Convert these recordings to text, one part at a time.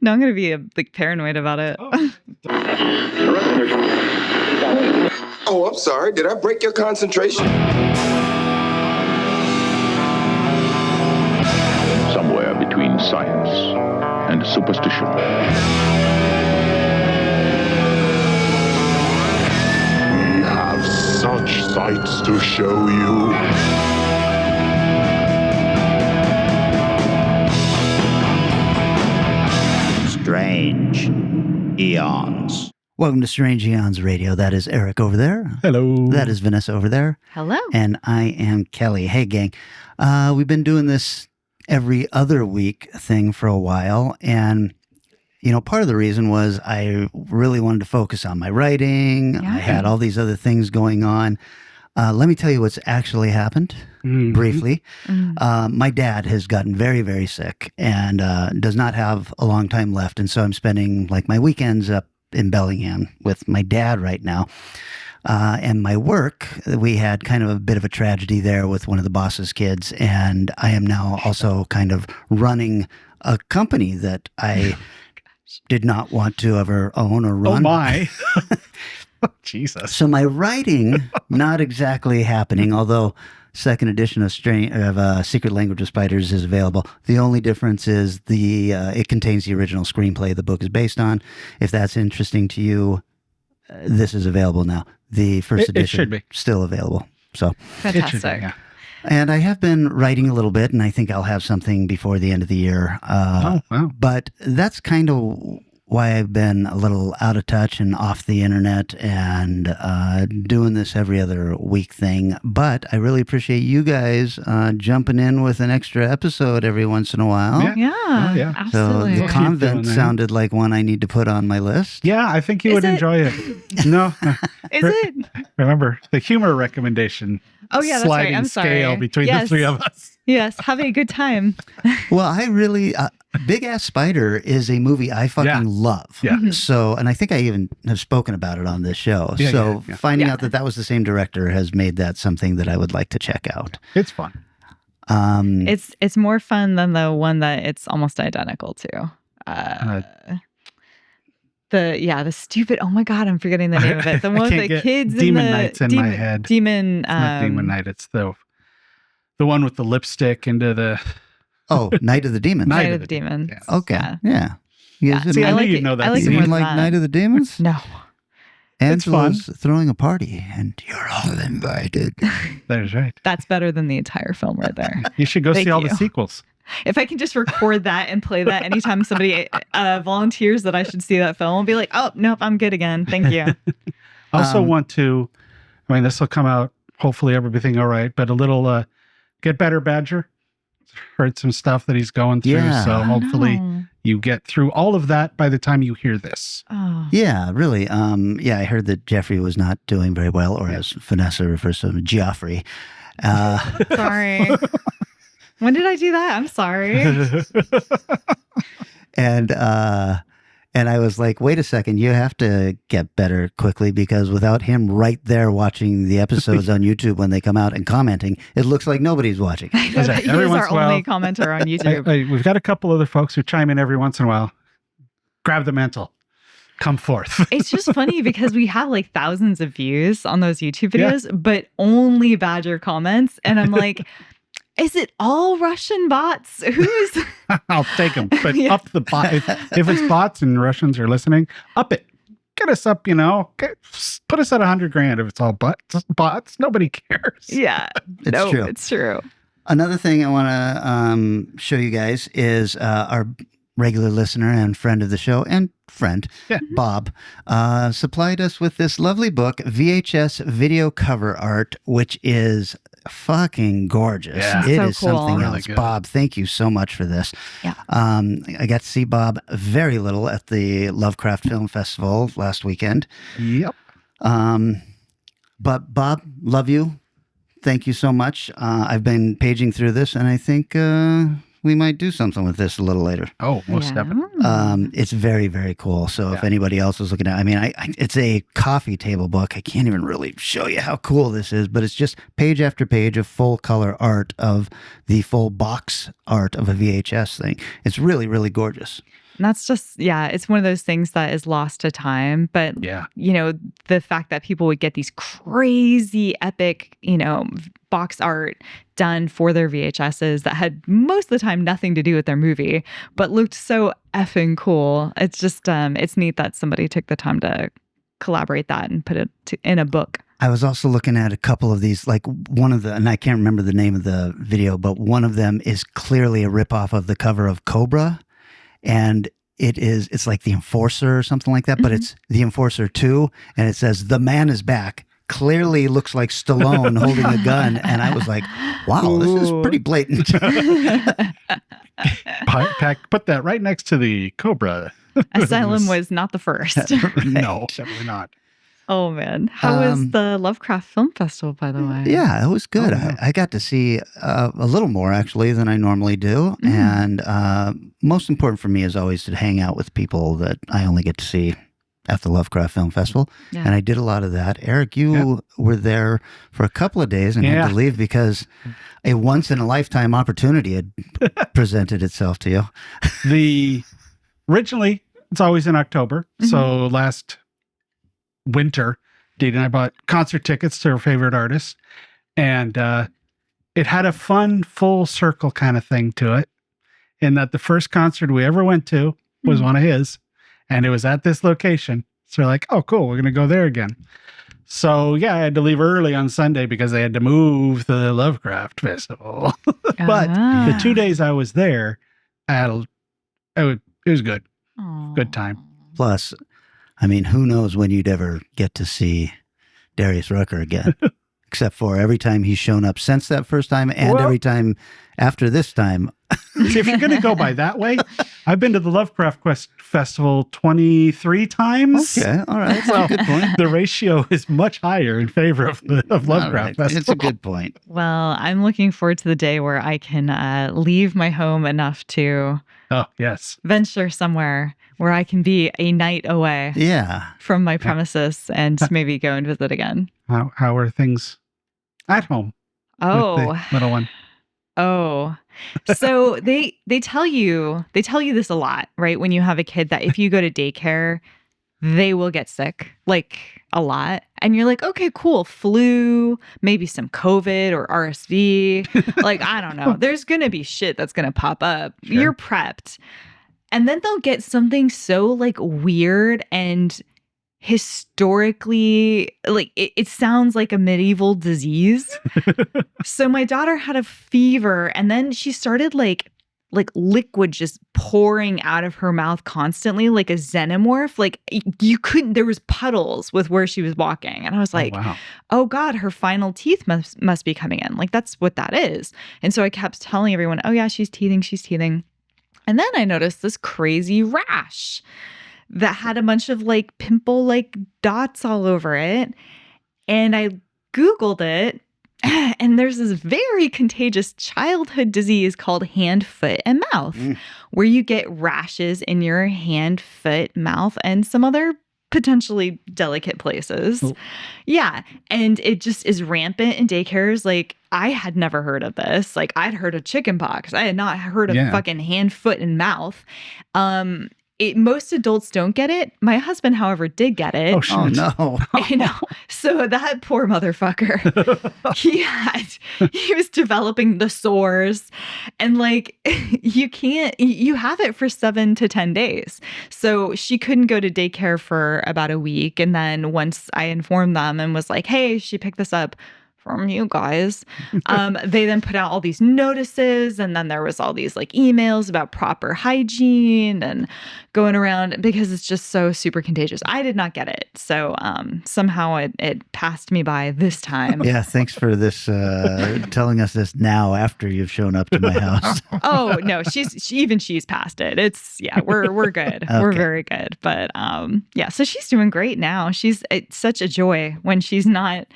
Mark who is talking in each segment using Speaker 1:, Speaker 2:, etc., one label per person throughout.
Speaker 1: No, I'm going to be like paranoid about it.
Speaker 2: Oh, I'm sorry. Did I break your concentration?
Speaker 3: Somewhere between science and superstition.
Speaker 4: We have such sights to show you.
Speaker 5: Strange Eons. Welcome to Strange Eons Radio. That is Eric over there.
Speaker 6: Hello.
Speaker 5: That is Vanessa over there.
Speaker 1: Hello.
Speaker 5: And I am Kelly. Hey, gang. We've been doing this every other week thing for a while. And, you know, part of the reason was I really wanted to focus on my writing.
Speaker 1: Yeah.
Speaker 5: I had all these other things going on. Let me tell you what's actually happened briefly. My dad has gotten very, very sick and does not have a long time left. And so I'm spending like my weekends up in Bellingham with my dad right now. And my work, we had kind of a bit of a tragedy there with one of the boss's kids. And I am now also kind of running a company that I did not want to ever own or run.
Speaker 6: Oh, my. Jesus.
Speaker 5: So my writing, not exactly happening, although second edition of Secret Language of Spiders is available. The only difference is it contains the original screenplay the book is based on. If that's interesting to you, this is available now. The first edition
Speaker 6: should be
Speaker 5: still available. So
Speaker 1: Fantastic.
Speaker 6: It should be, yeah.
Speaker 5: And I have been writing a little bit, and I think I'll have something before the end of the year.
Speaker 6: Oh, wow.
Speaker 5: But that's kind of why I've been a little out of touch and off the internet and doing this every other week thing. But I really appreciate you guys jumping in with an extra episode every once in a while.
Speaker 1: Yeah.
Speaker 6: Oh, yeah.
Speaker 1: Absolutely.
Speaker 5: So the
Speaker 6: Keep
Speaker 5: convent
Speaker 6: doing that.
Speaker 5: sounded like one I need to put on my list.
Speaker 6: Yeah, I think you
Speaker 1: Is
Speaker 6: would
Speaker 1: it?
Speaker 6: enjoy it. No.
Speaker 1: Is it?
Speaker 6: Remember, the humor recommendation.
Speaker 1: Oh, yeah, that's right.
Speaker 6: sliding
Speaker 1: I'm
Speaker 6: scale
Speaker 1: sorry.
Speaker 6: between the
Speaker 1: Yes.
Speaker 6: three of us.
Speaker 1: Yes. Having a good time.
Speaker 5: Well, I really, Big Ass Spider is a movie I fucking
Speaker 6: Yeah.
Speaker 5: love.
Speaker 6: Yeah.
Speaker 5: So, and I think I even have spoken about it on this show.
Speaker 6: Yeah,
Speaker 5: so
Speaker 6: yeah.
Speaker 5: finding
Speaker 1: Yeah.
Speaker 5: out that was the same director has made that something that I would like to check out.
Speaker 6: It's fun.
Speaker 1: It's more fun than the one that it's almost identical to. The stupid, oh my God, I'm forgetting the name of it. The one with
Speaker 6: can't
Speaker 1: the
Speaker 6: get
Speaker 1: kids
Speaker 6: Demon
Speaker 1: in the
Speaker 6: Knights in my head.
Speaker 1: Demon,
Speaker 6: It's not Demon Knight. It's the one with the lipstick into the...
Speaker 5: Oh, Night of the Demons.
Speaker 1: Night of the Demons.
Speaker 6: Yes.
Speaker 5: Okay.
Speaker 1: Yeah.
Speaker 5: Yeah. You guys
Speaker 1: Yeah.
Speaker 6: See, I
Speaker 5: didn't
Speaker 6: knew
Speaker 1: like
Speaker 6: you'd
Speaker 1: it-
Speaker 6: know that.
Speaker 1: I like
Speaker 5: you
Speaker 1: it more
Speaker 5: didn't
Speaker 1: than
Speaker 5: like
Speaker 1: that.
Speaker 5: Night of the Demons?
Speaker 1: No.
Speaker 5: Angela's throwing a party and you're all invited.
Speaker 6: That's right.
Speaker 1: That's better than the entire film right there.
Speaker 6: You should go
Speaker 1: Thank
Speaker 6: see all the
Speaker 1: you.
Speaker 6: sequels.
Speaker 1: If I can just record that and play that anytime somebody volunteers that I should see that film, I'll be like, oh, nope, I'm good again. Thank you.
Speaker 6: Also want to, I mean, this will come out, hopefully everything all right, but a little Get Better Badger. Heard some stuff that he's going through.
Speaker 5: Yeah.
Speaker 6: So
Speaker 1: Oh,
Speaker 6: hopefully
Speaker 1: no.
Speaker 6: you get through all of that by the time you hear this.
Speaker 1: Oh.
Speaker 5: Yeah, really. Yeah, I heard that Jeffrey was not doing very well, or as Vanessa refers to him, Geoffrey.
Speaker 1: Sorry. When did I do that? I'm sorry.
Speaker 5: And I was like, wait a second, you have to get better quickly because without him right there watching the episodes on YouTube when they come out and commenting, it looks like nobody's watching.
Speaker 1: I know that he
Speaker 6: Every
Speaker 1: is
Speaker 6: once
Speaker 1: our
Speaker 6: in a while-
Speaker 1: only commenter on YouTube.
Speaker 6: We've got a couple other folks who chime in every once in a while. Grab the mantle. Come forth.
Speaker 1: It's just funny because we have like thousands of views on those YouTube videos, but only Badger comments. And I'm like, is it all Russian bots? Who's
Speaker 6: I'll take them. But
Speaker 1: Yeah.
Speaker 6: up the bot. If it's bots and Russians are listening, up it. Get us up, put us at 100 grand if it's all bots. Nobody cares.
Speaker 1: yeah.
Speaker 5: It's
Speaker 1: no,
Speaker 5: true.
Speaker 1: it's true.
Speaker 5: Another thing I want to show you guys is our regular listener and friend of the show and friend,
Speaker 6: Yeah.
Speaker 5: Bob, supplied us with this lovely book, VHS video cover art, which is fucking gorgeous.
Speaker 6: Yeah.
Speaker 5: It
Speaker 1: So
Speaker 5: is
Speaker 1: cool.
Speaker 5: something
Speaker 6: Really
Speaker 5: else.
Speaker 6: good.
Speaker 5: Bob, thank you so much for this.
Speaker 1: Yeah.
Speaker 5: I got to see Bob very little at the Lovecraft Film Festival last weekend.
Speaker 6: Yep.
Speaker 5: But Bob, love you. Thank you so much. I've been paging through this, and I think we might do something with this a little later.
Speaker 6: Oh, most definitely.
Speaker 5: It's very, very cool. So if anybody else is looking at, I mean, it's a coffee table book. I can't even really show you how cool this is, but it's just page after page of full color art of the full box art of a VHS thing. It's really, really gorgeous.
Speaker 1: And that's just, it's one of those things that is lost to time. But, the fact that people would get these crazy epic, box art done for their VHSs that had most of the time nothing to do with their movie, but looked so effing cool. It's just, it's neat that somebody took the time to collaborate that and put it in a book.
Speaker 5: I was also looking at a couple of these, like one of the, and I can't remember the name of the video, but one of them is clearly a ripoff of the cover of Cobra. And it's like The Enforcer or something like that, but it's The Enforcer 2, and it says, "The man is back." Clearly looks like Stallone holding a gun. And I was like, wow, this is pretty blatant.
Speaker 6: Put that right next to the Cobra.
Speaker 1: Asylum was not the first.
Speaker 6: No, definitely not.
Speaker 1: Oh, man. How was the Lovecraft Film Festival, by the way?
Speaker 5: Yeah, it was good. I got to see a little more, actually, than I normally do. And most important for me is always to hang out with people that I only get to see at the Lovecraft Film Festival. Yeah. And I did a lot of that. Eric, you were there for a couple of days and had to leave because a once-in-a-lifetime opportunity had presented itself to you.
Speaker 6: Originally, it's always in October. So last winter, Dee and I bought concert tickets to her favorite artists, and it had a fun full circle kind of thing to it, in that the first concert we ever went to was one of his, and it was at this location. So we're like, oh cool, we're gonna go there again. So I had to leave early on Sunday because they had to move the Lovecraft Festival. But the 2 days I was there, it was good. Good time.
Speaker 5: Plus, I mean, who knows when you'd ever get to see Darius Rucker again? Except for every time he's shown up since that first time and every time after this time.
Speaker 6: See, if you're going to go by that way, I've been to the Lovecraft Festival 23 times.
Speaker 5: Okay, all right. That's a good point.
Speaker 6: The ratio is much higher in favor of Lovecraft Festival.
Speaker 5: It's a good point.
Speaker 1: Well, I'm looking forward to the day where I can leave my home enough to venture somewhere where I can be a night away from my premises and maybe go and visit again.
Speaker 6: How are things at home?
Speaker 1: Oh,
Speaker 6: with the little one.
Speaker 1: Oh, so they tell you this a lot, right? When you have a kid, that if you go to daycare, they will get sick, like a lot. And you're like, okay, cool. Flu, maybe some COVID or RSV. Like, I don't know. There's going to be shit that's going to pop up. Sure. You're prepped. And then they'll get something so like weird and historically, like it sounds like a medieval disease. So my daughter had a fever, and then she started like liquid just pouring out of her mouth constantly, like a xenomorph. Like you couldn't, there was puddles with where she was walking. And I was like, oh God, her final teeth must be coming in. Like that's what that is. And so I kept telling everyone, oh yeah, she's teething. And then I noticed this crazy rash that had a bunch of like pimple like dots all over it. And I Googled it, and there's this very contagious childhood disease called hand, foot, and mouth, where you get rashes in your hand, foot, mouth, and some other potentially delicate places. Oh. Yeah. And it just is rampant in daycares. Like, I had never heard of this. Like, I'd heard of chickenpox. I had not heard of fucking hand, foot, and mouth. Most adults don't get it. My husband, however, did get it.
Speaker 5: Oh no.
Speaker 1: I know. So that poor motherfucker, he was developing the sores, and like, you have it for 7 to 10 days. So she couldn't go to daycare for about a week. And then once I informed them and was like, hey, she picked this up from you guys, they then put out all these notices, and then there was all these like emails about proper hygiene and going around, because it's just so super contagious. I did not get it, so somehow it passed me by this time.
Speaker 5: Yeah, thanks for this telling us this now after you've shown up to my house.
Speaker 1: Oh no, she's past it. It's we're good. Okay. We're very good. But so she's doing great now. It's such a joy when she's not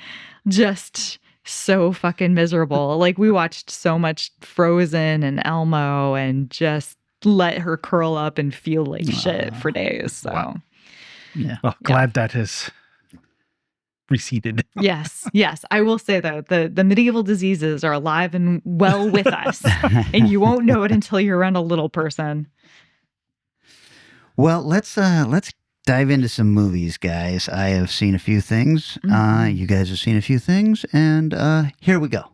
Speaker 1: just so fucking miserable. Like we watched so much Frozen and Elmo and just let her curl up and feel like shit for days. So
Speaker 6: Wow.
Speaker 5: Yeah.
Speaker 6: Well, glad that has receded.
Speaker 1: yes. I will say though, the medieval diseases are alive and well with us. And you won't know it until you're around a little person.
Speaker 5: Well, let's dive into some movies, guys. I have seen a few things. You guys have seen a few things, and here we go.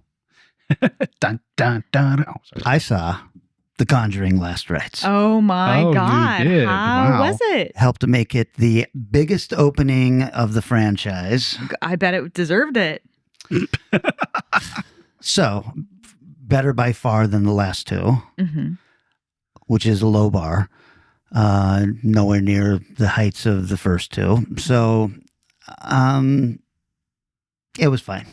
Speaker 6: Dun, dun, dun. Oh, sorry.
Speaker 5: I saw The Conjuring Last Rites.
Speaker 1: Oh my
Speaker 6: Oh, you
Speaker 1: God.
Speaker 6: did.
Speaker 1: How
Speaker 6: Wow.
Speaker 1: was it?
Speaker 5: Helped to make it the biggest opening of the franchise.
Speaker 1: I bet it deserved it.
Speaker 5: So, better by far than the last two, which is a low bar. Nowhere near the heights of the first two. So, it was fine.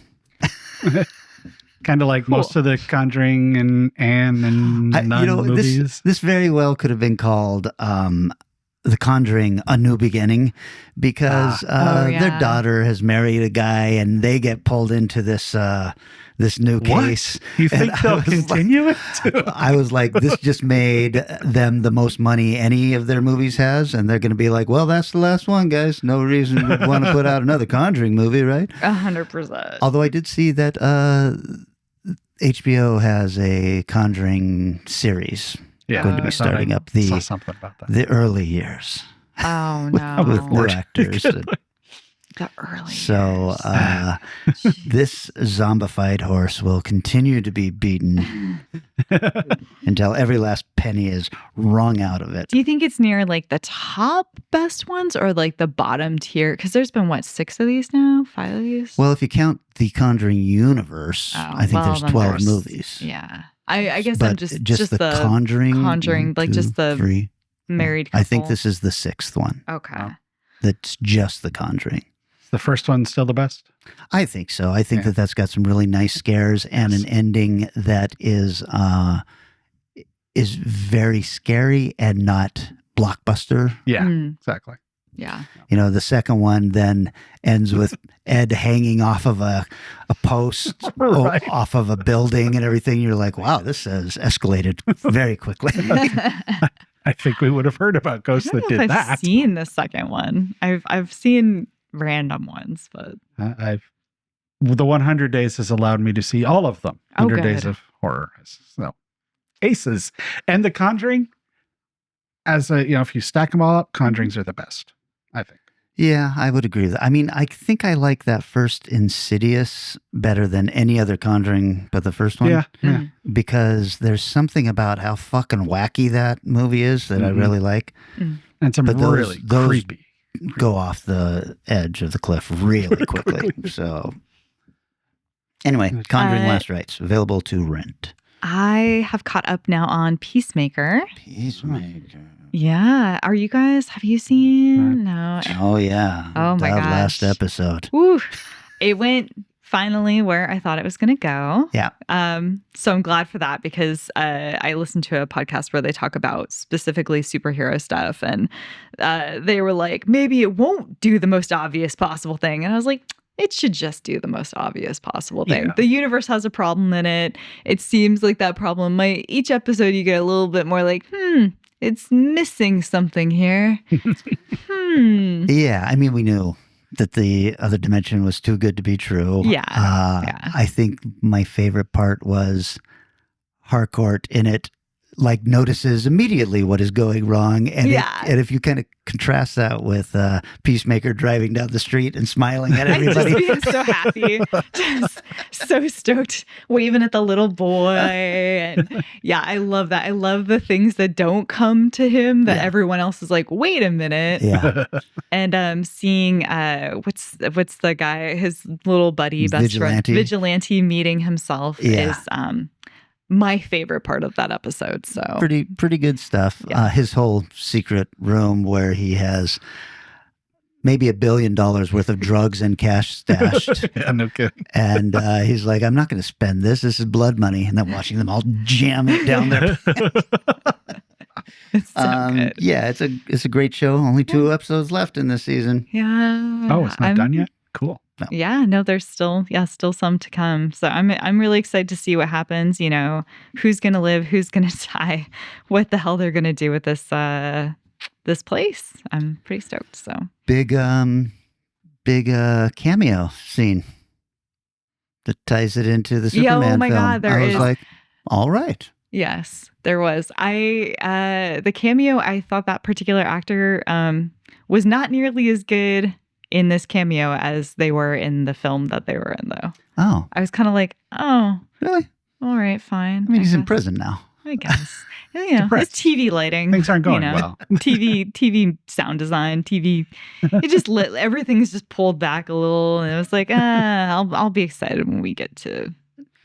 Speaker 6: Kind of like most of the Conjuring and Anne and Nun movies.
Speaker 5: This very well could have been called The Conjuring: A New Beginning, because their daughter has married a guy and they get pulled into this new case.
Speaker 6: You think
Speaker 5: And
Speaker 6: they'll continue it?
Speaker 5: I was like, this just made them the most money any of their movies has, and they're going to be like, well, that's the last one, guys. No reason we'd want to put out another Conjuring movie, right?
Speaker 1: 100%.
Speaker 5: Although I did see that HBO has a Conjuring series going to be starting up
Speaker 6: saw something about that.
Speaker 5: the early years
Speaker 1: Oh no.
Speaker 5: with new actors.
Speaker 1: The early
Speaker 5: So this zombified horse will continue to be beaten until every last penny is wrung out of it.
Speaker 1: Do you think it's near like the top best ones or like the bottom tier? Because there's been what, 6 of these now? 5 of these?
Speaker 5: Well, if you count the Conjuring universe, I think there's
Speaker 1: then
Speaker 5: 12
Speaker 1: there's-
Speaker 5: movies.
Speaker 1: Yeah. I guess
Speaker 5: But
Speaker 1: I'm just
Speaker 5: the Conjuring,
Speaker 1: like
Speaker 5: 1,
Speaker 1: just
Speaker 5: 2,
Speaker 1: the
Speaker 5: 3.
Speaker 1: married couple.
Speaker 5: I think this is the 6th one.
Speaker 1: Okay.
Speaker 5: That's just the Conjuring.
Speaker 6: Is the first one still the best?
Speaker 5: I think so. I think that's got some really nice scares and an ending that is very scary and not blockbuster.
Speaker 6: Yeah, exactly.
Speaker 1: Yeah.
Speaker 5: You know, the second one then ends with Ed hanging off of a post off of a building and everything. You're like, wow, this has escalated very quickly.
Speaker 6: I think we would have heard about ghosts that did
Speaker 1: I've
Speaker 6: that.
Speaker 1: seen the second one. I've seen random ones, but
Speaker 6: The 100 Days has allowed me to see all of them. 100 Days
Speaker 1: good.
Speaker 6: of Horror. So, aces. And The Conjuring, if you stack them all up, Conjurings are the best, I think.
Speaker 5: Yeah, I would agree with that. I mean, I think I like that first Insidious better than any other Conjuring but the first one.
Speaker 6: Yeah.
Speaker 5: Because there's something about how fucking wacky that movie is that I really like.
Speaker 6: And some
Speaker 5: But
Speaker 6: really
Speaker 5: those
Speaker 6: creepy.
Speaker 5: go off the edge of the cliff really quickly. So, anyway, Conjuring Last Rites, available to rent.
Speaker 1: I have caught up now on Peacemaker.
Speaker 5: Peacemaker.
Speaker 1: Yeah. Have you seen? No.
Speaker 5: Oh, yeah.
Speaker 1: Oh, my
Speaker 5: that
Speaker 1: gosh.
Speaker 5: last episode.
Speaker 1: Woo. It went finally where I thought it was going to go.
Speaker 5: Yeah.
Speaker 1: So I'm glad for that because I listened to a podcast where they talk about specifically superhero stuff, and they were like, maybe it won't do the most obvious possible thing. And I was like, it should just do the most obvious possible thing.
Speaker 6: Yeah.
Speaker 1: The universe has a problem in it. It seems like that problem might, each episode you get a little bit more like, it's missing something here.
Speaker 5: Yeah. I mean, we knew that the other dimension was too good to be true.
Speaker 1: Yeah.
Speaker 5: I think my favorite part was Harcourt in it, like, notices immediately what is going wrong. And, and if you kind of contrast that with Peacemaker driving down the street and smiling at everybody.
Speaker 1: Just being so happy, just so stoked, waving at the little boy. And yeah, I love that. I love the things that don't come to him that everyone else is like, wait a minute.
Speaker 5: Yeah.
Speaker 1: And seeing what's the guy, his little buddy, best friend, Vigilante meeting himself is my favorite part of that episode. So
Speaker 5: pretty good stuff.
Speaker 1: Yeah.
Speaker 5: His whole secret room where he has maybe $1 billion worth of drugs and cash stashed.
Speaker 6: Yeah, no kidding.
Speaker 5: And he's like, I'm not going to spend this. This is blood money. And then watching them all jam it down there.
Speaker 1: it's so good.
Speaker 5: Yeah, it's a great show. Only 2 episodes left in this season.
Speaker 1: Yeah.
Speaker 6: Oh, it's not done yet? Cool.
Speaker 1: Yeah, no, there's still some to come. So I'm really excited to see what happens. You know, who's gonna live, who's gonna die, what the hell they're gonna do with this this place. I'm pretty stoked. So
Speaker 5: Big cameo scene that ties it into the
Speaker 1: Yeah, oh
Speaker 5: Superman
Speaker 1: my
Speaker 5: film.
Speaker 1: God, there
Speaker 5: I was
Speaker 1: is.
Speaker 5: like, all right.
Speaker 1: yes, there was. The cameo, I thought that particular actor was not nearly as good in this cameo as they were in the film that they were in, though.
Speaker 5: Oh,
Speaker 1: I was kind of like, oh,
Speaker 5: really?
Speaker 1: all right, fine.
Speaker 5: I mean, he's in
Speaker 1: guess.
Speaker 5: prison now.
Speaker 1: I guess. You know,
Speaker 6: Depressed.
Speaker 1: it's TV lighting.
Speaker 6: Things aren't going
Speaker 1: you know,
Speaker 6: well.
Speaker 1: TV sound design, TV. It just everything's just pulled back a little, and it was like, I'll be excited when we get to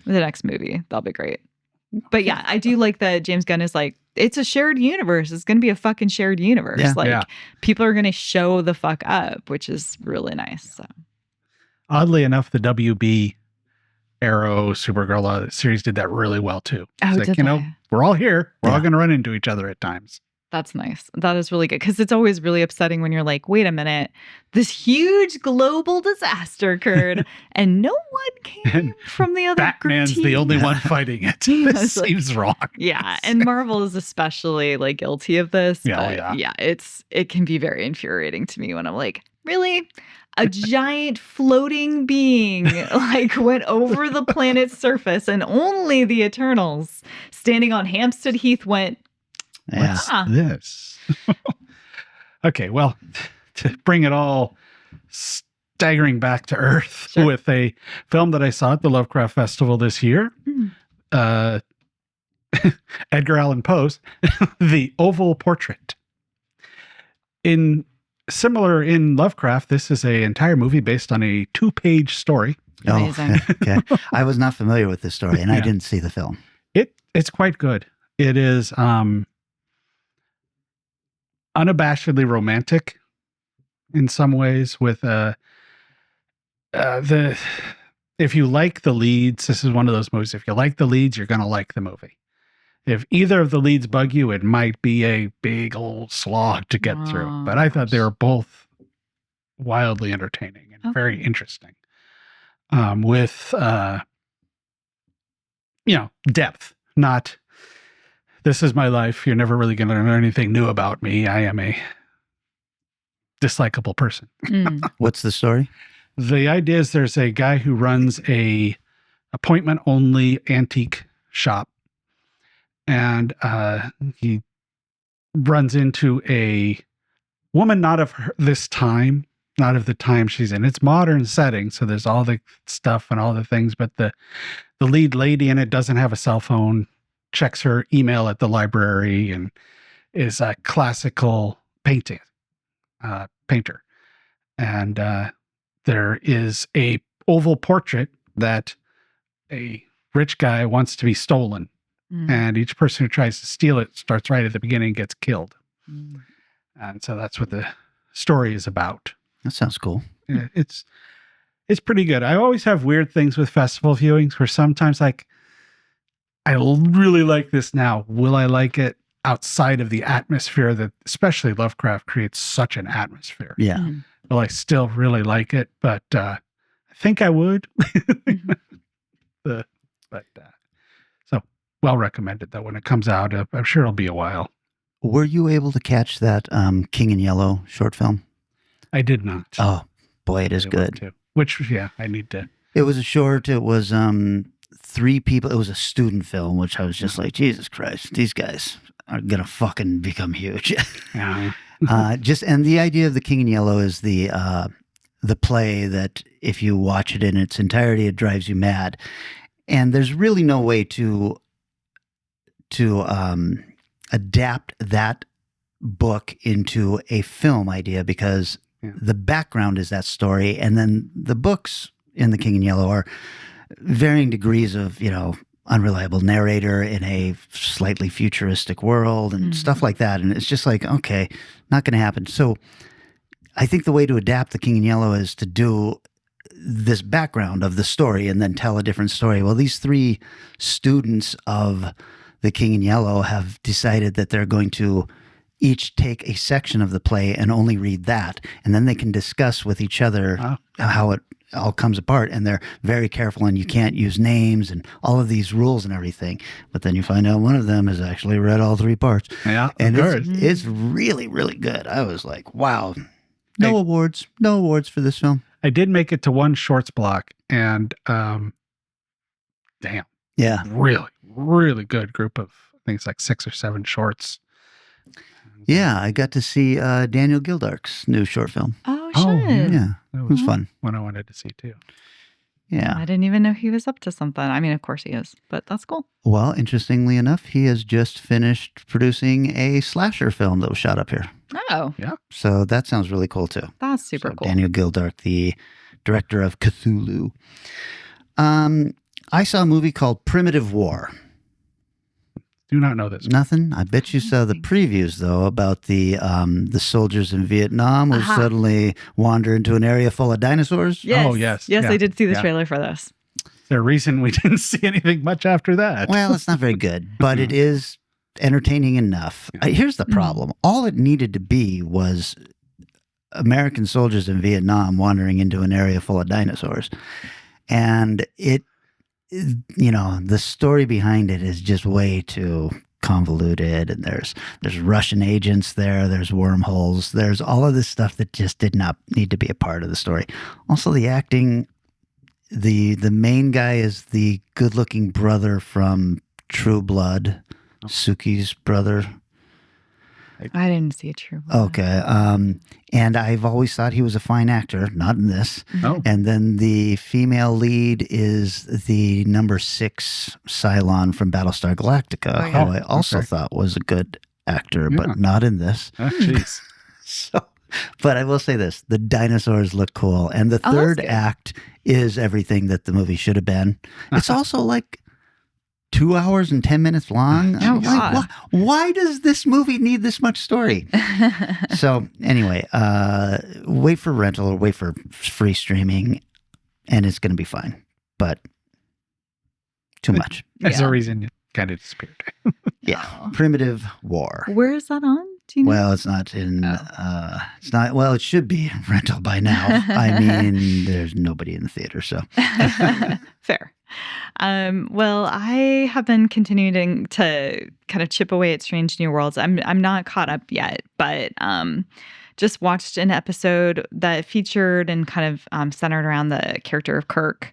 Speaker 1: the next movie. That'll be great. But yeah, I do like that James Gunn is like, it's a shared universe. It's going to be a fucking shared universe.
Speaker 5: Yeah.
Speaker 1: Like
Speaker 6: Yeah.
Speaker 1: people are going to show the fuck up, which is really nice. So
Speaker 6: Oddly enough, the WB Arrow Supergirl series did that really well too.
Speaker 1: Oh,
Speaker 6: It's
Speaker 1: did
Speaker 6: you know,
Speaker 1: they?
Speaker 6: we're all here. We're all
Speaker 5: Yeah.
Speaker 6: going to run into each other at times.
Speaker 1: that's nice. That is really good because it's always really upsetting when you're like, wait a minute, this huge global disaster occurred and no one came from the other
Speaker 6: Batman's
Speaker 1: team.
Speaker 6: the only one fighting it.
Speaker 1: I
Speaker 6: This
Speaker 1: was like-
Speaker 6: seems wrong.
Speaker 1: Yeah, and Marvel is especially like guilty of this.
Speaker 6: Yeah,
Speaker 1: but
Speaker 6: yeah.
Speaker 1: it can be very infuriating to me when I'm like, really? A giant floating being like went over the planet's surface and only the Eternals standing on Hampstead Heath went,
Speaker 5: Yeah.
Speaker 6: What's
Speaker 1: Ah.
Speaker 6: this? Okay, well, to bring it all staggering back to Earth
Speaker 1: Sure.
Speaker 6: with a film that I saw at the Lovecraft Festival this year,
Speaker 1: Hmm.
Speaker 6: Edgar Allan Poe's The Oval Portrait. Similar in Lovecraft, this is an entire movie based on a 2-page story.
Speaker 1: Amazing.
Speaker 5: Oh, okay. I was not familiar with this story, and I
Speaker 6: Yeah.
Speaker 5: didn't see the film.
Speaker 6: It's quite good. It is unabashedly romantic in some ways with if you like the leads, this is one of those movies. If you like the leads, you're going to like the movie. If either of the leads bug you, it might be a big old slog to get through.
Speaker 1: Oh,
Speaker 6: But I thought they
Speaker 1: gosh.
Speaker 6: were both wildly entertaining and very
Speaker 1: Okay.
Speaker 6: interesting. With depth, not this is my life. You're never really going to learn anything new about me. I am a dislikable person.
Speaker 1: Mm.
Speaker 5: What's the story?
Speaker 6: The idea is there's a guy who runs a appointment only antique shop, and he runs into a woman not of this time, not of the time she's in. It's modern setting, so there's all the stuff and all the things, but the lead lady in it doesn't have a cell phone, checks her email at the library, and is a classical painter. And there is a oval portrait that a rich guy wants to be stolen.
Speaker 1: Mm.
Speaker 6: And each person who tries to steal it starts right at the beginning and gets killed.
Speaker 1: Mm.
Speaker 6: And so that's what the story is about.
Speaker 5: That sounds cool.
Speaker 6: It's pretty good. I always have weird things with festival viewings where sometimes like, I really like this now. Will I like it outside of the atmosphere that especially Lovecraft creates such an atmosphere?
Speaker 5: Yeah.
Speaker 1: Mm.
Speaker 6: Will I still really like it? But I think I would. So well recommended though when it comes out. I'm sure it'll be a while.
Speaker 5: Were you able to catch that King in Yellow short film?
Speaker 6: I did not.
Speaker 5: Oh, boy, it is
Speaker 6: I want
Speaker 5: good.
Speaker 6: to. Which, yeah, I need to.
Speaker 5: It was a short. It was 3 people. It was a student film, which I was just like, Jesus Christ, these guys are gonna fucking become huge.
Speaker 6: Yeah.
Speaker 5: And the idea of the King in Yellow is the play that if you watch it in its entirety, it drives you mad, and there's really no way to adapt that book into a film idea because
Speaker 6: Yeah.
Speaker 5: the background is that story, and then the books in the King in Yellow are varying degrees of unreliable narrator in a slightly futuristic world and stuff like that. And it's just like, okay, not going to happen. So I think the way to adapt the King in Yellow is to do this background of the story and then tell a different story. Well, these 3 students of the King in Yellow have decided that they're going to each take a section of the play and only read that. And then they can discuss with each other
Speaker 6: Oh.
Speaker 5: how it all comes apart, and they're very careful, and you can't use names and all of these rules and everything. But then you find out one of them has actually read all 3 parts.
Speaker 6: Yeah,
Speaker 5: And
Speaker 6: of course.
Speaker 5: it's really, really good. I was like, wow. No awards for this film.
Speaker 6: I did make it to one shorts block, and damn,
Speaker 5: Yeah.
Speaker 6: really, really good group of, I think it's like 6 or 7 shorts.
Speaker 5: Yeah, I got to see Daniel Gildark's new short film.
Speaker 1: Oh,
Speaker 6: Oh,
Speaker 1: shit.
Speaker 5: Yeah,
Speaker 6: That
Speaker 5: it was fun.
Speaker 6: one I wanted to see too.
Speaker 5: Yeah.
Speaker 1: I didn't even know he was up to something. I mean, of course he is, but that's cool.
Speaker 5: Well, interestingly enough, he has just finished producing a slasher film that was shot up here.
Speaker 1: Oh,
Speaker 5: So that sounds really cool too.
Speaker 1: that's super
Speaker 5: So
Speaker 1: cool.
Speaker 5: Daniel Gildark, the director of Cthulhu. I saw a movie called Primitive War.
Speaker 6: Do not know this.
Speaker 5: Nothing. I bet you saw the previews though about the soldiers in Vietnam who suddenly wander into an area full of dinosaurs.
Speaker 1: Yes.
Speaker 6: Oh, yes.
Speaker 1: Yes,
Speaker 6: Yeah.
Speaker 1: I did see the
Speaker 6: Yeah.
Speaker 1: trailer for this.
Speaker 6: Is there a reason we didn't see anything much after that?
Speaker 5: Well, it's not very good, but it is entertaining enough. Here's the problem. All it needed to be was American soldiers in Vietnam wandering into an area full of dinosaurs. And the story behind it is just way too convoluted. And there's Russian agents there. There's wormholes. There's all of this stuff that just did not need to be a part of the story. Also, the acting, the main guy is the good-looking brother from True Blood, Suki's brother.
Speaker 1: I didn't see a true.
Speaker 5: Okay. And I've always thought he was a fine actor, not in this.
Speaker 6: Oh,
Speaker 5: And then the female lead is the number 6 Cylon from Battlestar Galactica,
Speaker 1: Oh, yeah.
Speaker 5: who I also
Speaker 6: Okay.
Speaker 5: thought was a good actor,
Speaker 6: Yeah.
Speaker 5: but not in this.
Speaker 6: jeez.
Speaker 5: So, but I will say this, the dinosaurs look cool. And the
Speaker 1: Oh, that's
Speaker 5: third
Speaker 1: good.
Speaker 5: act is everything that the movie should have been. It's also like 2 hours and 10 minutes long.
Speaker 1: Oh,
Speaker 5: I'm like,
Speaker 1: God.
Speaker 5: why does this movie need this much story? So anyway, wait for rental or wait for free streaming, and it's going to be fine. But too much.
Speaker 6: That's
Speaker 1: Yeah.
Speaker 6: the reason it kind of disappeared.
Speaker 5: Yeah,
Speaker 1: Oh.
Speaker 5: Primitive War.
Speaker 1: Where is that on? Do you know?
Speaker 5: Well, it's not in.
Speaker 1: Oh.
Speaker 5: It's not. Well, it should be rental by now. I mean, there's nobody in the theater, so
Speaker 1: Fair. Well, I have been continuing to kind of chip away at Strange New Worlds. I'm not caught up yet, but just watched an episode that featured and kind of centered around the character of Kirk,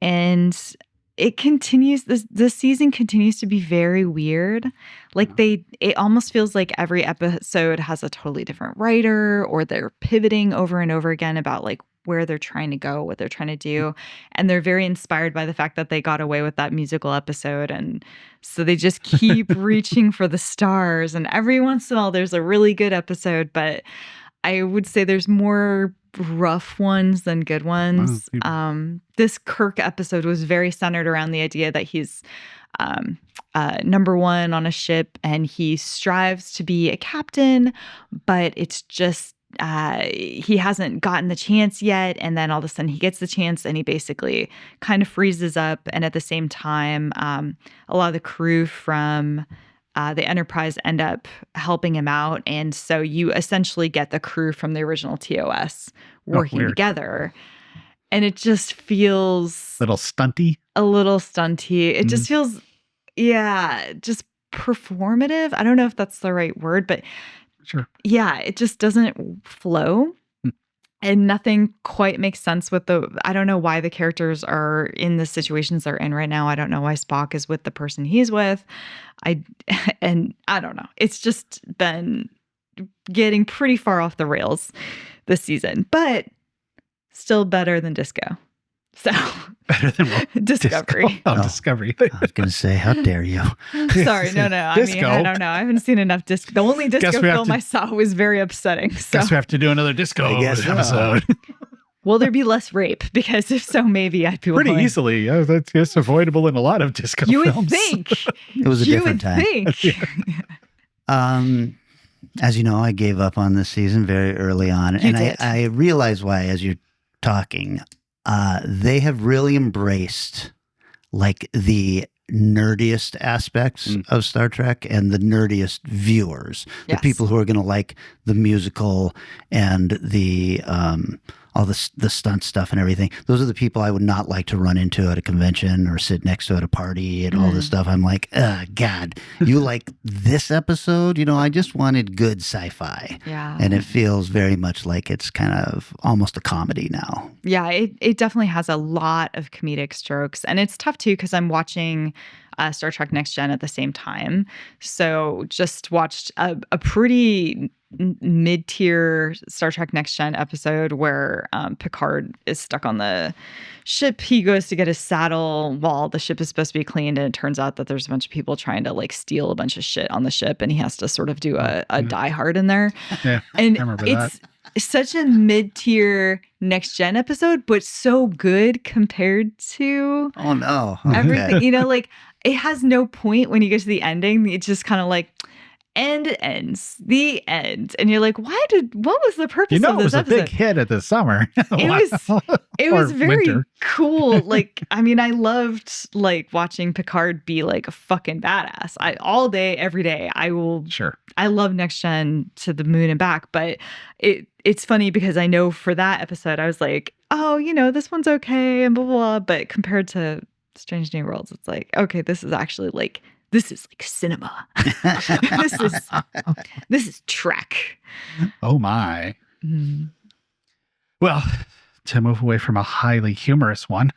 Speaker 1: and it continues. This season continues to be very weird. Like it almost feels like every episode has a totally different writer, or they're pivoting over and over again about like where they're trying to go, what they're trying to do. And they're very inspired by the fact that they got away with that musical episode. And so they just keep reaching for the stars. And every once in a while, there's a really good episode, but I would say there's more rough ones than good ones. This Kirk episode was very centered around the idea that he's number 1 on a ship and he strives to be a captain, but it's just he hasn't gotten the chance yet, and then all of a sudden he gets the chance and he basically kind of freezes up. And at the same time, a lot of the crew from the Enterprise end up helping him out, and so you essentially get the crew from the original TOS working
Speaker 6: weird.
Speaker 1: together, and it just feels
Speaker 6: Little stunty.
Speaker 1: a little stunty. It just feels, just performative. I don't know if that's the right word, but
Speaker 6: Sure.
Speaker 1: yeah, it just doesn't flow. And nothing quite makes sense with I don't know why the characters are in the situations they're in right now. I don't know why Spock is with the person he's with. I don't know. It's just been getting pretty far off the rails this season, but still better than Disco. So
Speaker 6: Better than what?
Speaker 1: Discovery.
Speaker 6: Disco? Oh,
Speaker 5: Oh.
Speaker 6: Discovery.
Speaker 5: I was going to say, how dare you?
Speaker 1: Sorry, no. I mean,
Speaker 6: Disco.
Speaker 1: I don't know. I haven't seen enough Disco. The only Disco
Speaker 6: Guess we have
Speaker 1: film
Speaker 6: to-
Speaker 1: I saw was very upsetting. So
Speaker 6: Guess we have to do another disco
Speaker 5: I guess so.
Speaker 6: episode.
Speaker 1: will there be less rape? Because if so, maybe I'd be
Speaker 6: Pretty
Speaker 1: willing.
Speaker 6: easily. Yeah, that's just avoidable in a lot of disco
Speaker 1: You would
Speaker 6: films.
Speaker 1: think.
Speaker 5: It was a
Speaker 1: You
Speaker 5: different
Speaker 1: would
Speaker 5: time.
Speaker 1: think.
Speaker 5: As you know, I gave up on this season very early on,
Speaker 1: You
Speaker 5: and
Speaker 1: did.
Speaker 5: I realize why as you're talking. They have really embraced like the nerdiest aspects of Star Trek and the nerdiest viewers,
Speaker 1: Yes.
Speaker 5: the people who are going to like the musical and the all the stunt stuff and everything. Those are the people I would not like to run into at a convention or sit next to at a party and all this stuff. I'm like, God, you like this episode? You know, I just wanted good sci-fi.
Speaker 1: Yeah.
Speaker 5: And it feels very much like it's kind of almost a comedy now.
Speaker 1: Yeah, it definitely has a lot of comedic strokes. And it's tough too because I'm watching Star Trek Next Gen at the same time. So just watched a pretty mid-tier Star Trek Next Gen episode where Picard is stuck on the ship. He goes to get his saddle while the ship is supposed to be cleaned, and it turns out that there's a bunch of people trying to like steal a bunch of shit on the ship, and he has to sort of do a Die Hard in there.
Speaker 6: Yeah,
Speaker 1: and
Speaker 6: I remember
Speaker 1: it's such a mid-tier Next Gen episode, but so good compared to
Speaker 5: Oh, no.
Speaker 1: everything. You know, like it has no point when you get to the ending. It's just kind of like, and ends, the end. And you're like, what was the purpose
Speaker 6: You know,
Speaker 1: of
Speaker 6: it
Speaker 1: this
Speaker 6: was a
Speaker 1: episode?
Speaker 6: big hit at the summer.
Speaker 1: It was very
Speaker 6: winter.
Speaker 1: cool. Like, I mean, I loved like watching Picard be like a fucking badass. All day, every day,
Speaker 6: Sure.
Speaker 1: I love Next Gen to the moon and back, but it's funny because I know for that episode, I was like, oh, you know, this one's okay and blah, blah, blah. But compared to Strange New Worlds, it's like, okay, this is actually like, this is like cinema. this is Trek.
Speaker 6: Oh my.
Speaker 1: Mm.
Speaker 6: Well, to move away from a highly humorous one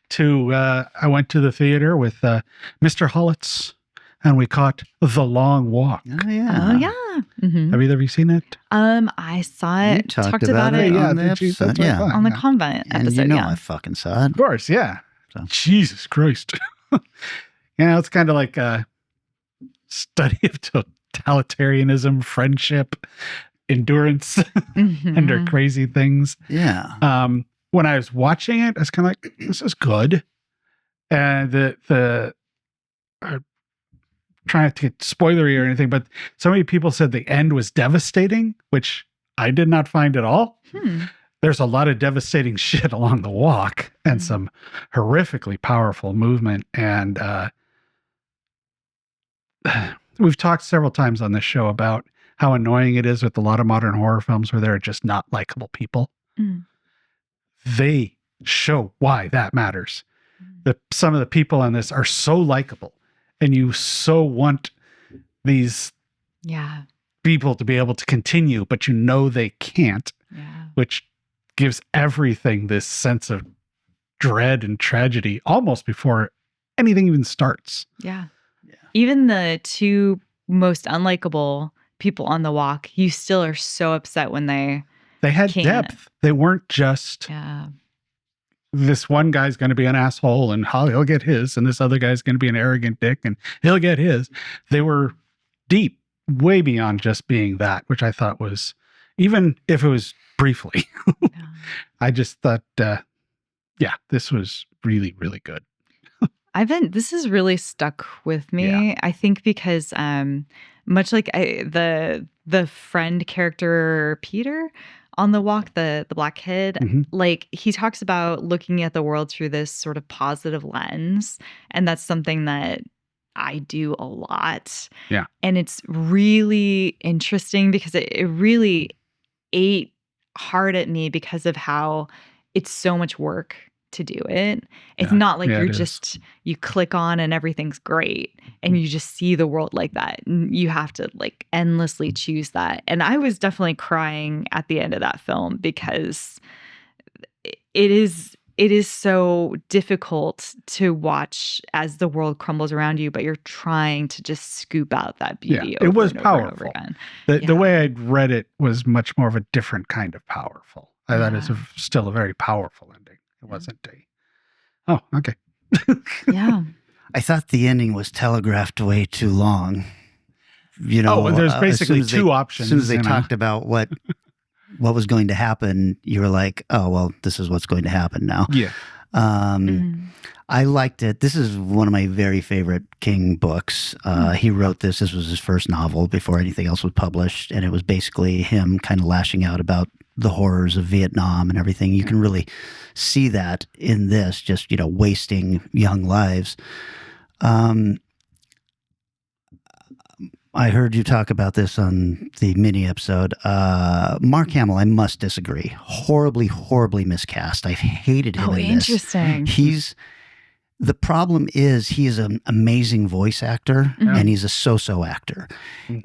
Speaker 6: to I went to the theater with Mr. Hollitz and we caught The Long Walk.
Speaker 5: Oh, yeah.
Speaker 1: Oh yeah. Mhm.
Speaker 6: Have either of you seen it?
Speaker 1: I saw
Speaker 5: You
Speaker 1: it.
Speaker 5: talked
Speaker 1: Talked about it
Speaker 6: Yeah,
Speaker 5: on the
Speaker 6: did you?
Speaker 5: episode.
Speaker 6: That's what I
Speaker 5: Yeah.
Speaker 6: thought.
Speaker 1: on the
Speaker 6: Yeah.
Speaker 1: convent
Speaker 5: And
Speaker 1: episode.
Speaker 5: you know
Speaker 1: Yeah.
Speaker 5: I fucking saw it.
Speaker 6: Of course, yeah.
Speaker 5: So.
Speaker 6: Jesus Christ. Yeah, it's kind of like a study of totalitarianism, friendship, endurance, under
Speaker 1: Mhm.
Speaker 6: crazy things.
Speaker 5: Yeah.
Speaker 6: When I was watching it, I was kind of like, this is good. And trying not to get spoilery or anything, but so many people said the end was devastating, which I did not find at all. There's a lot of devastating shit along the walk and some horrifically powerful movement. And we've talked several times on this show about how annoying it is with a lot of modern horror films where there are just not likable people. They show why that matters. Some of the people in this are so likable, and you so want these
Speaker 1: Yeah.
Speaker 6: people to be able to continue, but you know they can't,
Speaker 1: Yeah.
Speaker 6: which gives everything this sense of dread and tragedy almost before anything even starts.
Speaker 1: Yeah. Even the two most unlikable people on the walk, you still are so upset when they
Speaker 6: Had
Speaker 1: can't.
Speaker 6: depth. They weren't just
Speaker 1: Yeah.
Speaker 6: this one guy's going to be an asshole and he'll get his, and this other guy's going to be an arrogant dick and he'll get his. They were deep, way beyond just being that, which I thought was, even if it was briefly, I just thought, this was really, really good.
Speaker 1: This has really stuck with me.
Speaker 6: Yeah.
Speaker 1: I think because much like the friend character Peter on the walk, the black kid, like he talks about looking at the world through this sort of positive lens, and that's something that I do a lot.
Speaker 6: Yeah.
Speaker 1: And it's really interesting because it really ate hard at me because of how it's so much work to do it. It's not like
Speaker 6: Yeah,
Speaker 1: you're
Speaker 6: it is.
Speaker 1: just, you click on and everything's great and you just see the world like that. And you have to like endlessly choose that. And I was definitely crying at the end of that film because it is so difficult to watch as the world crumbles around you, but you're trying to just scoop out that beauty.
Speaker 6: Yeah, it was
Speaker 1: over and over and over
Speaker 6: powerful.
Speaker 1: again.
Speaker 6: The way I'd read it was much more of a different kind of powerful. I thought it's still a very powerful ending. It wasn't oh, okay.
Speaker 1: Yeah.
Speaker 5: I thought the ending was telegraphed way too long. You know,
Speaker 6: there's
Speaker 5: as
Speaker 6: basically
Speaker 5: soon as
Speaker 6: two options.
Speaker 5: As soon as they
Speaker 6: you know?
Speaker 5: talked about what was going to happen, you were like, oh, well, this is what's going to happen now.
Speaker 6: Yeah.
Speaker 5: I liked it. This is one of my very favorite King books. He wrote this. This was his first novel before anything else was published. And it was basically him kind of lashing out about the horrors of Vietnam and everything. You can really see that in this, just, you know, wasting young lives. I heard you talk about this on the mini episode. Mark Hamill, I must disagree. Horribly, horribly miscast. I've hated him in this.
Speaker 1: Interesting.
Speaker 5: The problem is he is an amazing voice actor and he's a so-so actor.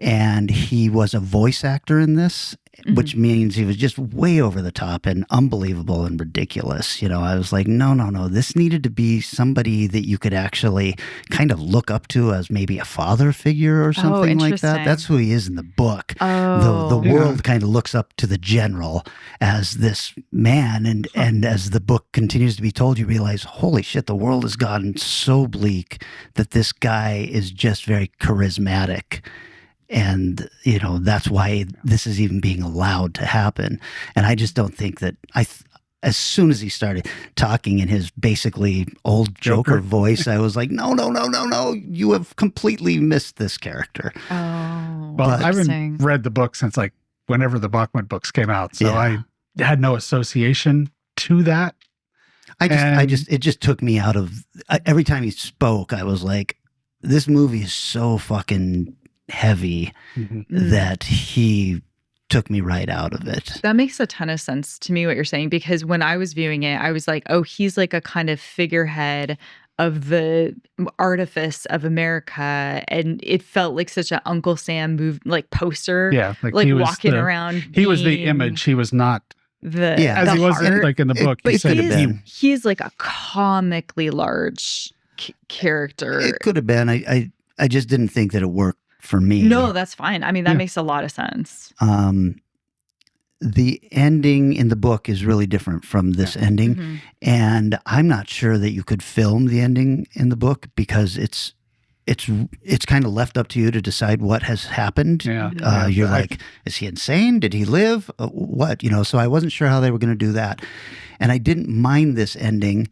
Speaker 5: And he was a voice actor in this, which means he was just way over the top and unbelievable and ridiculous. I was like, no. This needed to be somebody that you could actually kind of look up to as maybe a father figure or something like that. That's who he is in the book. The world kind of looks up to the general as this man. And as the book continues to be told, you realize, holy shit, the world has gotten so bleak that this guy is just very charismatic. And, that's why this is even being allowed to happen. And I just don't think that as soon as he started talking in his basically old Joker voice, I was like, no. You have completely missed this character.
Speaker 1: Oh,
Speaker 6: well, I haven't read the book since like whenever the Bachman books came out. So I had no association to that.
Speaker 5: It just took me out of, every time he spoke, I was like, this movie is so fucking heavy that he took me right out of it.
Speaker 1: That makes a ton of sense to me what you're saying, because when I was viewing it, I was like, oh, he's like a kind of figurehead of the artifice of America, and it felt like such an Uncle Sam poster.
Speaker 6: Yeah,
Speaker 1: like he walking around.
Speaker 6: He was the image. He was not as he was like in the book.
Speaker 1: He's like a comically large character.
Speaker 5: It could have been. I just didn't think that it worked for me.
Speaker 1: No, that's fine. I mean, that makes a lot of sense.
Speaker 5: The ending in the book is really different from this ending. And I'm not sure that you could film the ending in the book because it's kind of left up to you to decide what has happened. You're like, is he insane? Did he live? What? So I wasn't sure how they were going to do that. And I didn't mind this ending.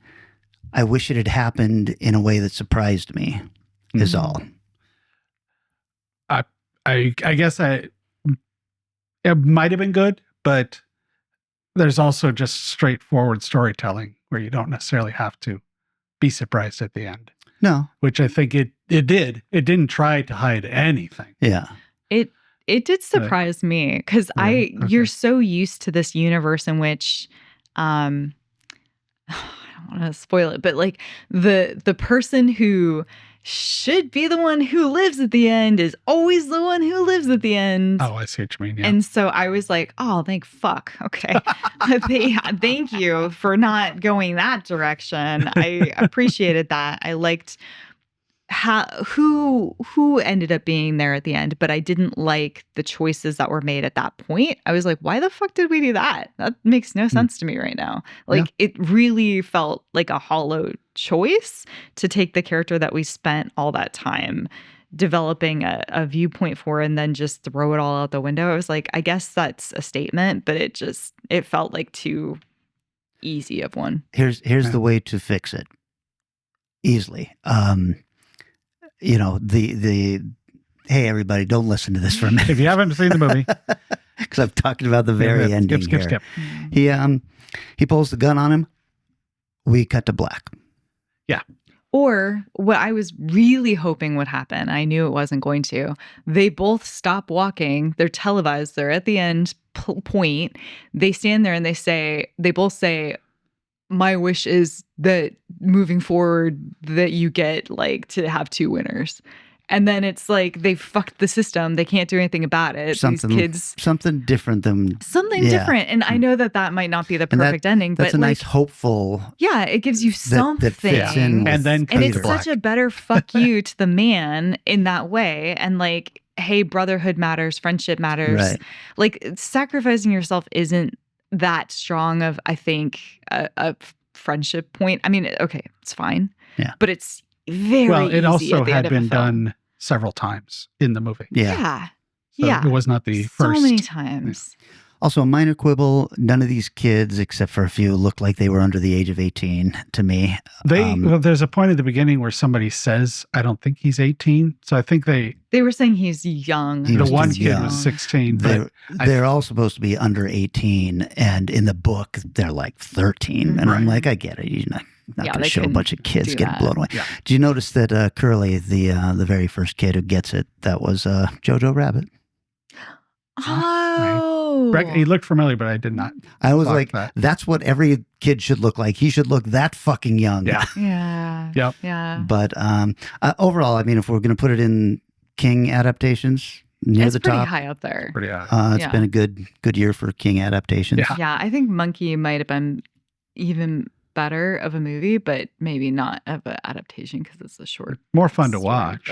Speaker 5: I wish it had happened in a way that surprised me, is all.
Speaker 6: I guess it might have been good, but there's also just straightforward storytelling where you don't necessarily have to be surprised at the end.
Speaker 5: No.
Speaker 6: Which I think it did. It didn't try to hide anything.
Speaker 5: Yeah.
Speaker 1: It did surprise me because you're so used to this universe in which I don't want to spoil it, but like the person who should be the one who lives at the end is always the one who lives at the end.
Speaker 6: Oh, I see what you mean. Yeah.
Speaker 1: And so I was like, oh, thank fuck. Okay. Thank you for not going that direction. I appreciated that. I liked who ended up being there at the end, but I didn't like the choices that were made at that point. I was like, why the fuck did we do that? That makes no sense to me right now. Like, it really felt like a hollow choice to take the character that we spent all that time developing a viewpoint for and then just throw it all out the window. I was like, I guess that's a statement, but it felt like too easy of one.
Speaker 5: Here's the way to fix it easily. Hey, everybody, don't listen to this for a minute.
Speaker 6: If you haven't seen the movie.
Speaker 5: Because I'm talking about the very ending
Speaker 6: skip.
Speaker 5: He pulls the gun on him. We cut to black.
Speaker 6: Yeah.
Speaker 1: Or what I was really hoping would happen, I knew it wasn't going to. They both stop walking. They're televised. They're at the end point. They stand there and they both say, my wish is that moving forward that you get like to have two winners. And then it's like they fucked the system. They can't do anything about it. These kids,
Speaker 5: something different than
Speaker 1: different. And I know that might not be the perfect ending, but
Speaker 5: that's a nice hopeful.
Speaker 1: Yeah, it gives you something.
Speaker 5: That fits in
Speaker 6: and
Speaker 1: it's such a better fuck you to the man in that way. And like, hey, brotherhood matters, friendship matters.
Speaker 5: Right.
Speaker 1: Like sacrificing yourself isn't that strong of, I think, a friendship point. I mean, okay, it's fine.
Speaker 5: Yeah,
Speaker 1: but it's very
Speaker 6: well. It
Speaker 1: easy
Speaker 6: also
Speaker 1: at the
Speaker 6: had
Speaker 1: end of
Speaker 6: been
Speaker 1: a film.
Speaker 6: done several times in the movie.
Speaker 1: Yeah.
Speaker 6: So it was not the first.
Speaker 1: So many times.
Speaker 5: Also, a minor quibble, none of these kids, except for a few, looked like they were under the age of 18 to me.
Speaker 6: There's a point at the beginning where somebody says, I don't think he's 18. So I think they
Speaker 1: were saying he's young.
Speaker 6: The one kid was 16.
Speaker 5: They're all supposed to be under 18. And in the book, they're like 13. And I'm like, I get it. not
Speaker 1: Yeah,
Speaker 5: going to
Speaker 1: they
Speaker 5: show a
Speaker 1: couldn't
Speaker 5: bunch of kids
Speaker 1: do
Speaker 5: getting
Speaker 1: that.
Speaker 5: blown away.
Speaker 6: Yeah.
Speaker 5: Do you notice that Curly, the very first kid who gets it, that was Jojo Rabbit?
Speaker 1: Oh.
Speaker 6: He looked familiar, but I did not.
Speaker 5: I was
Speaker 6: clock
Speaker 5: like,
Speaker 6: that.
Speaker 5: that's what every kid should look like. He should look that fucking young.
Speaker 6: Yeah.
Speaker 1: Yeah.
Speaker 6: Yep.
Speaker 1: Yeah.
Speaker 5: But overall, I mean, if we're going to put it in King adaptations, near
Speaker 1: It's
Speaker 5: the
Speaker 1: pretty
Speaker 5: top,
Speaker 1: high up there.
Speaker 6: Pretty
Speaker 5: it's
Speaker 1: Yeah.
Speaker 5: been a good year for King adaptations.
Speaker 6: Yeah.
Speaker 1: Yeah, I think Monkey might have been even better of a movie, but maybe not of an adaptation because it's a short.
Speaker 6: more fun to
Speaker 1: story,
Speaker 6: watch.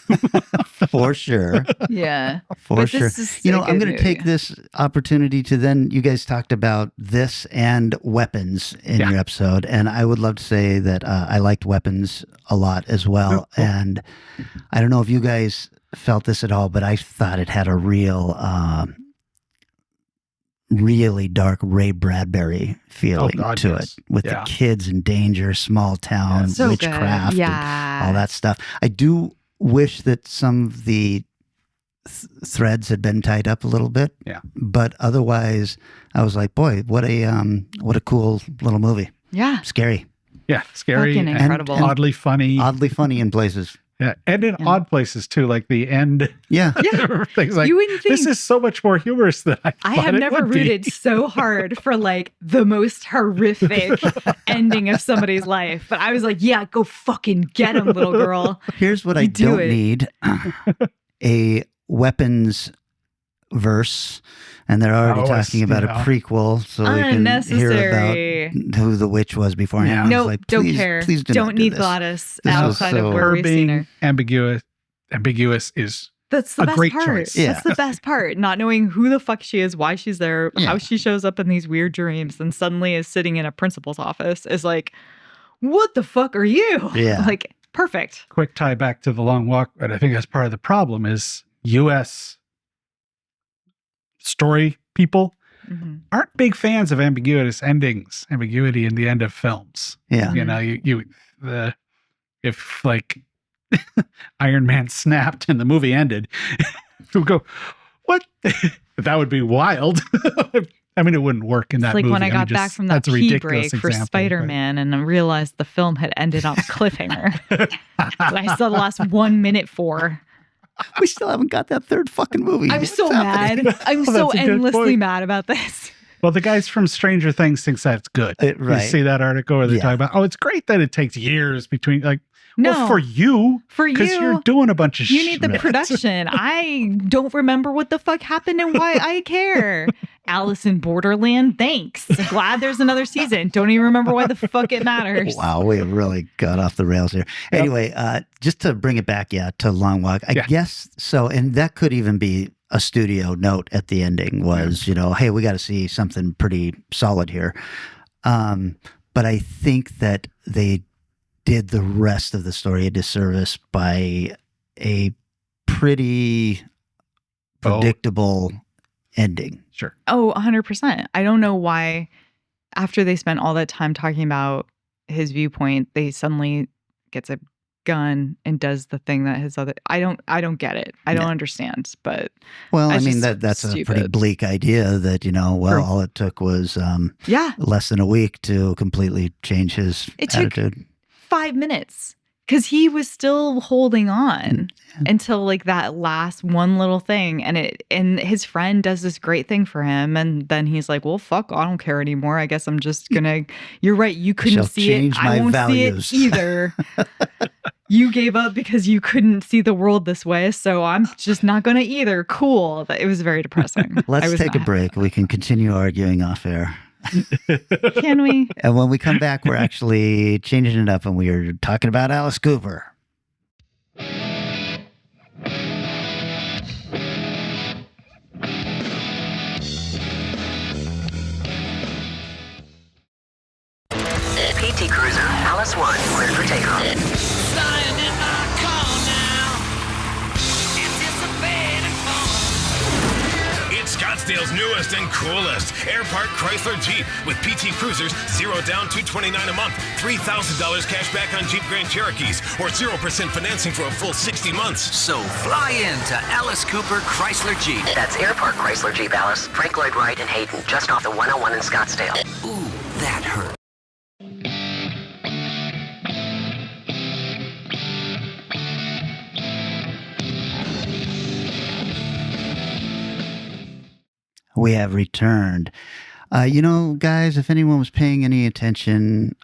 Speaker 1: but-
Speaker 5: For sure.
Speaker 1: Yeah.
Speaker 5: For
Speaker 1: But
Speaker 5: sure.
Speaker 1: this is
Speaker 5: You
Speaker 1: a
Speaker 5: know, I'm
Speaker 1: good
Speaker 5: going to take
Speaker 1: movie.
Speaker 5: this opportunity to then, you guys talked about this and Weapons in
Speaker 6: Yeah.
Speaker 5: your episode. And I would love to say that I liked Weapons a lot as well.
Speaker 6: Cool.
Speaker 5: And I don't know if you guys felt this at all, but I thought it had a really dark Ray Bradbury feeling
Speaker 6: God,
Speaker 5: to
Speaker 6: yes.
Speaker 5: it with
Speaker 6: Yeah.
Speaker 5: the kids in danger, small town,
Speaker 1: So good.
Speaker 5: witchcraft, and
Speaker 1: Yeah.
Speaker 5: all that stuff. I do wish that some of the threads had been tied up a little bit.
Speaker 6: Yeah.
Speaker 5: But otherwise, I was like, boy, what a cool little movie.
Speaker 1: Yeah.
Speaker 5: Scary,
Speaker 6: Yeah, scary
Speaker 1: Fucking
Speaker 6: and
Speaker 1: incredible.
Speaker 6: oddly funny.
Speaker 5: oddly funny in places.
Speaker 6: Yeah, and in
Speaker 1: Yeah.
Speaker 6: odd places too, like the end.
Speaker 5: Yeah.
Speaker 6: Things like
Speaker 1: You wouldn't think.
Speaker 6: this is so much more humorous than I
Speaker 1: I
Speaker 6: thought
Speaker 1: have
Speaker 6: it
Speaker 1: never
Speaker 6: would be.
Speaker 1: rooted so hard for like the most horrific ending of somebody's life. But I was like, yeah, go fucking get him, little girl.
Speaker 5: Here's what I
Speaker 1: You do
Speaker 5: don't
Speaker 1: it.
Speaker 5: need: a Weapons verse, and they're already
Speaker 6: Oh,
Speaker 5: talking about a
Speaker 6: yeah.
Speaker 5: prequel, so we can hear
Speaker 1: Unnecessary.
Speaker 5: about who the witch was beforehand.
Speaker 6: Yeah.
Speaker 5: I was
Speaker 1: Nope,
Speaker 5: like,
Speaker 1: don't
Speaker 5: please,
Speaker 1: care.
Speaker 5: Please do
Speaker 1: don't
Speaker 5: not do
Speaker 1: need
Speaker 5: this.
Speaker 1: Gladys
Speaker 5: This was
Speaker 1: outside
Speaker 5: so-
Speaker 1: of where
Speaker 6: Her
Speaker 1: we've seen
Speaker 6: being
Speaker 1: her.
Speaker 6: ambiguous is
Speaker 1: That's the
Speaker 6: a
Speaker 1: best
Speaker 6: great
Speaker 1: part.
Speaker 6: choice.
Speaker 5: Yeah.
Speaker 1: That's the best part. Not knowing who the fuck she is, why she's there,
Speaker 5: Yeah.
Speaker 1: how she shows up in these weird dreams, and suddenly is sitting in a principal's office is like, what the fuck are you?
Speaker 5: Yeah.
Speaker 1: Like, perfect.
Speaker 6: quick tie back to the long walk, but I think that's part of the problem is U.S. story people
Speaker 1: Mhm.
Speaker 6: aren't big fans of ambiguity in the end of films.
Speaker 5: Yeah.
Speaker 6: You know, if like Iron Man snapped and the movie ended, you go, what? That would be wild. I mean, it wouldn't work in that
Speaker 1: It's like
Speaker 6: movie.
Speaker 1: when I
Speaker 6: mean,
Speaker 1: got back
Speaker 6: just-
Speaker 1: from that
Speaker 6: that's a
Speaker 1: pee
Speaker 6: ridiculous
Speaker 1: break for
Speaker 6: example, but-
Speaker 1: Spider-Man and I realized the film had ended on a cliffhanger that I saw the last 1 minute for.
Speaker 5: We still haven't got that third fucking movie.
Speaker 1: I'm
Speaker 5: What's
Speaker 1: so
Speaker 5: happening?
Speaker 1: mad. I'm
Speaker 6: Well,
Speaker 1: so
Speaker 6: that's a good
Speaker 1: endlessly
Speaker 6: point.
Speaker 1: mad about this.
Speaker 6: Well, the guys from Stranger Things thinks that's good.
Speaker 5: Right.
Speaker 6: You see that article where they're
Speaker 5: Yeah.
Speaker 6: talking about, oh, it's great that it takes years between, like,
Speaker 1: No,
Speaker 6: well, for you,
Speaker 1: for
Speaker 6: because
Speaker 1: you,
Speaker 6: you're doing a bunch of
Speaker 1: you
Speaker 6: shit.
Speaker 1: need the production. I don't remember what the fuck happened and why I care. Alice in Borderland, thanks. Glad there's another season. Don't even remember why the fuck it matters.
Speaker 5: Wow, we really got off the rails here.
Speaker 6: Yep.
Speaker 5: Anyway, just to bring it back, to Long Walk, I
Speaker 6: Yeah.
Speaker 5: guess so. And that could even be a studio note at the ending was, hey, we got to see something pretty solid here. But I think that they did the rest of the story a disservice by a pretty predictable ending.
Speaker 6: Sure.
Speaker 1: Oh, 100%. I don't know why after they spent all that time talking about his viewpoint, they suddenly gets a gun and does the thing that his other I don't get it. I don't understand, but
Speaker 5: Well, I
Speaker 1: It's
Speaker 5: mean,
Speaker 1: just
Speaker 5: that's a pretty
Speaker 1: stupid.
Speaker 5: bleak idea that,
Speaker 1: True.
Speaker 5: all it took was
Speaker 1: yeah,
Speaker 5: less than a week to completely change his
Speaker 1: It took-
Speaker 5: attitude.
Speaker 1: 5 minutes because he was still holding on until like that last one little thing, and his friend does this great thing for him, and then he's like, well, fuck, I don't care anymore. I guess I'm just gonna. You're right. You couldn't
Speaker 5: shall
Speaker 1: see
Speaker 5: change
Speaker 1: it.
Speaker 5: my
Speaker 1: I won't
Speaker 5: values."
Speaker 1: see it either. You gave up because you couldn't see the world this way, so I'm just not gonna either. Cool. It was very depressing. I
Speaker 5: Let's
Speaker 1: was
Speaker 5: take a
Speaker 1: not
Speaker 5: break. We can continue arguing off air.
Speaker 1: happy. Can we?
Speaker 5: And when we come back, we're actually changing it up and we are talking about Alice Cooper.
Speaker 7: PT Cruiser, Alice 1, cleared for takeoff.
Speaker 8: Flying in my car now. Anticipating fun.
Speaker 9: It's Scottsdale's newest and coolest Airpark Chrysler Jeep with PT Cruisers, 0 down, $229 a month, $3,000 cash back on Jeep Grand Cherokees, or 0% financing for a full 60 months.
Speaker 8: So fly in to Alice Cooper Chrysler Jeep.
Speaker 7: That's Airpark Chrysler Jeep, Alice. Frank Lloyd Wright and Hayden, just off the 101 in Scottsdale.
Speaker 8: Ooh, that hurt.
Speaker 5: we have returned. Guys, if anyone was paying any attention,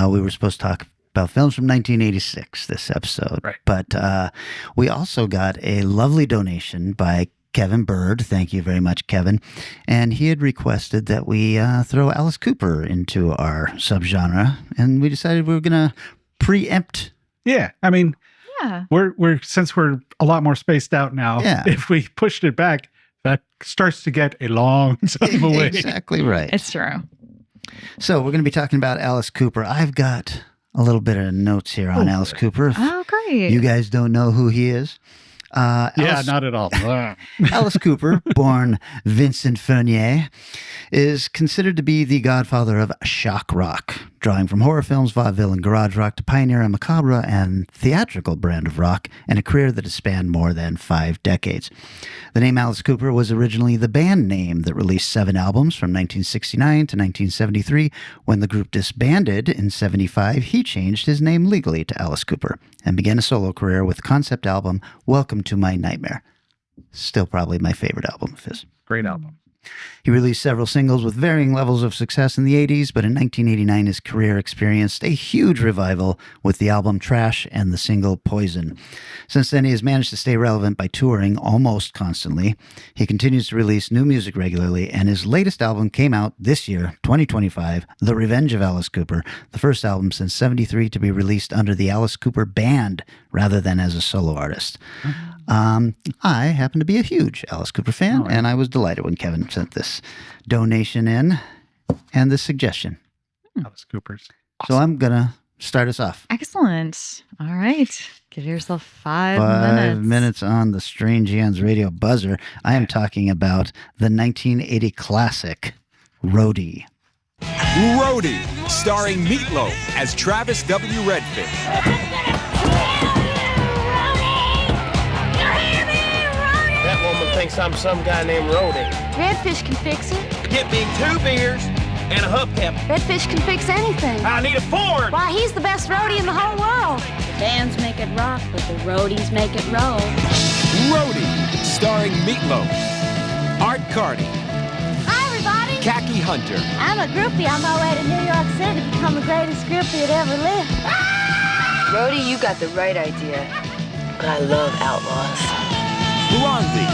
Speaker 5: we were supposed to talk about films from 1986 this episode.
Speaker 6: Right.
Speaker 5: But we also got a lovely donation by Kevin Bird. Thank you very much, Kevin. And he had requested that we throw Alice Cooper into our subgenre, and we decided we were going to preempt.
Speaker 6: Yeah, I mean,
Speaker 1: Yeah.
Speaker 6: we're since we're a lot more spaced out now.
Speaker 5: Yeah.
Speaker 6: If we pushed it back, that starts to get a long time away.
Speaker 5: Exactly right.
Speaker 1: It's true.
Speaker 5: So we're going to be talking about Alice Cooper. I've got a little bit of notes here on Alice Cooper. If
Speaker 1: Oh, great.
Speaker 5: you guys don't know who he is. Alice,
Speaker 6: Not at all.
Speaker 5: Alice Cooper, born Vincent Fernier, is considered to be the godfather of shock rock, drawing from horror films, vaudeville, and garage rock to pioneer a macabre and theatrical brand of rock, and a career that has spanned more than 5 decades. The name Alice Cooper was originally the band name that released 7 albums from 1969 to 1973. When the group disbanded in 75, he changed his name legally to Alice Cooper and began a solo career with the concept album Welcome to My Nightmare. Still probably my favorite album of his.
Speaker 6: Great album.
Speaker 5: He released several singles with varying levels of success in the 80s, but in 1989 his career experienced a huge revival with the album Trash and the single Poison. Since then, he has managed to stay relevant by touring almost constantly. He continues to release new music regularly, and his latest album came out this year, 2025, The Revenge of Alice Cooper, the first album since '73 to be released under the Alice Cooper Band rather than as a solo artist. I happen to be a huge Alice Cooper fan, and I was delighted when Kevin sent this donation in and this suggestion.
Speaker 6: Alice Cooper's.
Speaker 5: So I'm going to start us off.
Speaker 1: Excellent. All right. Give yourself 5
Speaker 5: 5
Speaker 1: minutes.
Speaker 5: minutes on the Strange Hands radio buzzer. I am talking about the 1980 classic, Roadie.
Speaker 10: Roadie, starring Meatloaf as Travis W. Redfish.
Speaker 11: That woman thinks I'm some guy named Rhodey.
Speaker 12: Redfish can fix it.
Speaker 11: Get me 2 beers and a hubcap.
Speaker 12: Redfish can fix anything.
Speaker 11: I need a Ford.
Speaker 12: Why, he's the best roadie in the whole world.
Speaker 13: The bands make it rock, but the roadies make it roll.
Speaker 10: Roadie, starring Meatloaf, Art Carney,
Speaker 12: Hi, everybody.
Speaker 10: Khaki Hunter,
Speaker 12: I'm a groupie on my way to New York City to become the greatest groupie that ever lived.
Speaker 13: Roadie, you got the right idea. But I love outlaws.
Speaker 10: Blondie,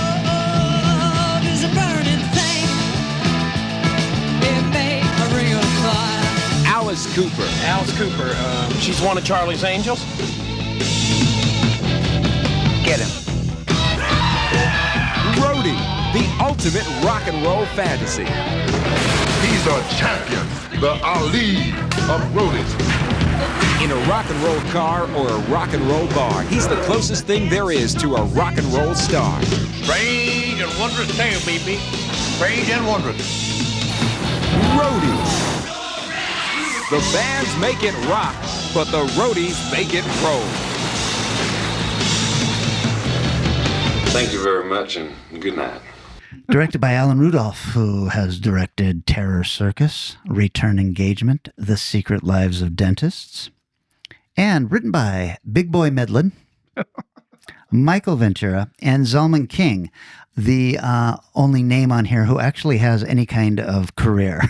Speaker 14: Love is a burning thing. It made a real fire.
Speaker 10: Alice Cooper,
Speaker 11: Alice Cooper, she's one of Charlie's Angels.
Speaker 10: Get him. Roadie, the ultimate rock and roll fantasy.
Speaker 4: He's a champion, the Ali of roadies.
Speaker 10: In a rock and roll car or a rock and roll bar, he's the closest thing there is to a rock and roll star.
Speaker 11: Strange and wondrous tale, baby. Strange and wondrous.
Speaker 10: Roadie. The bands make it rock, but the roadies make it roll.
Speaker 2: Thank you very much, and good night.
Speaker 5: Directed by Alan Rudolph, who has directed Terror Circus, Return Engagement, The Secret Lives of Dentists, and written by Big Boy Medlin, Michael Ventura, and Zalman King, the only name on here who actually has any kind of career.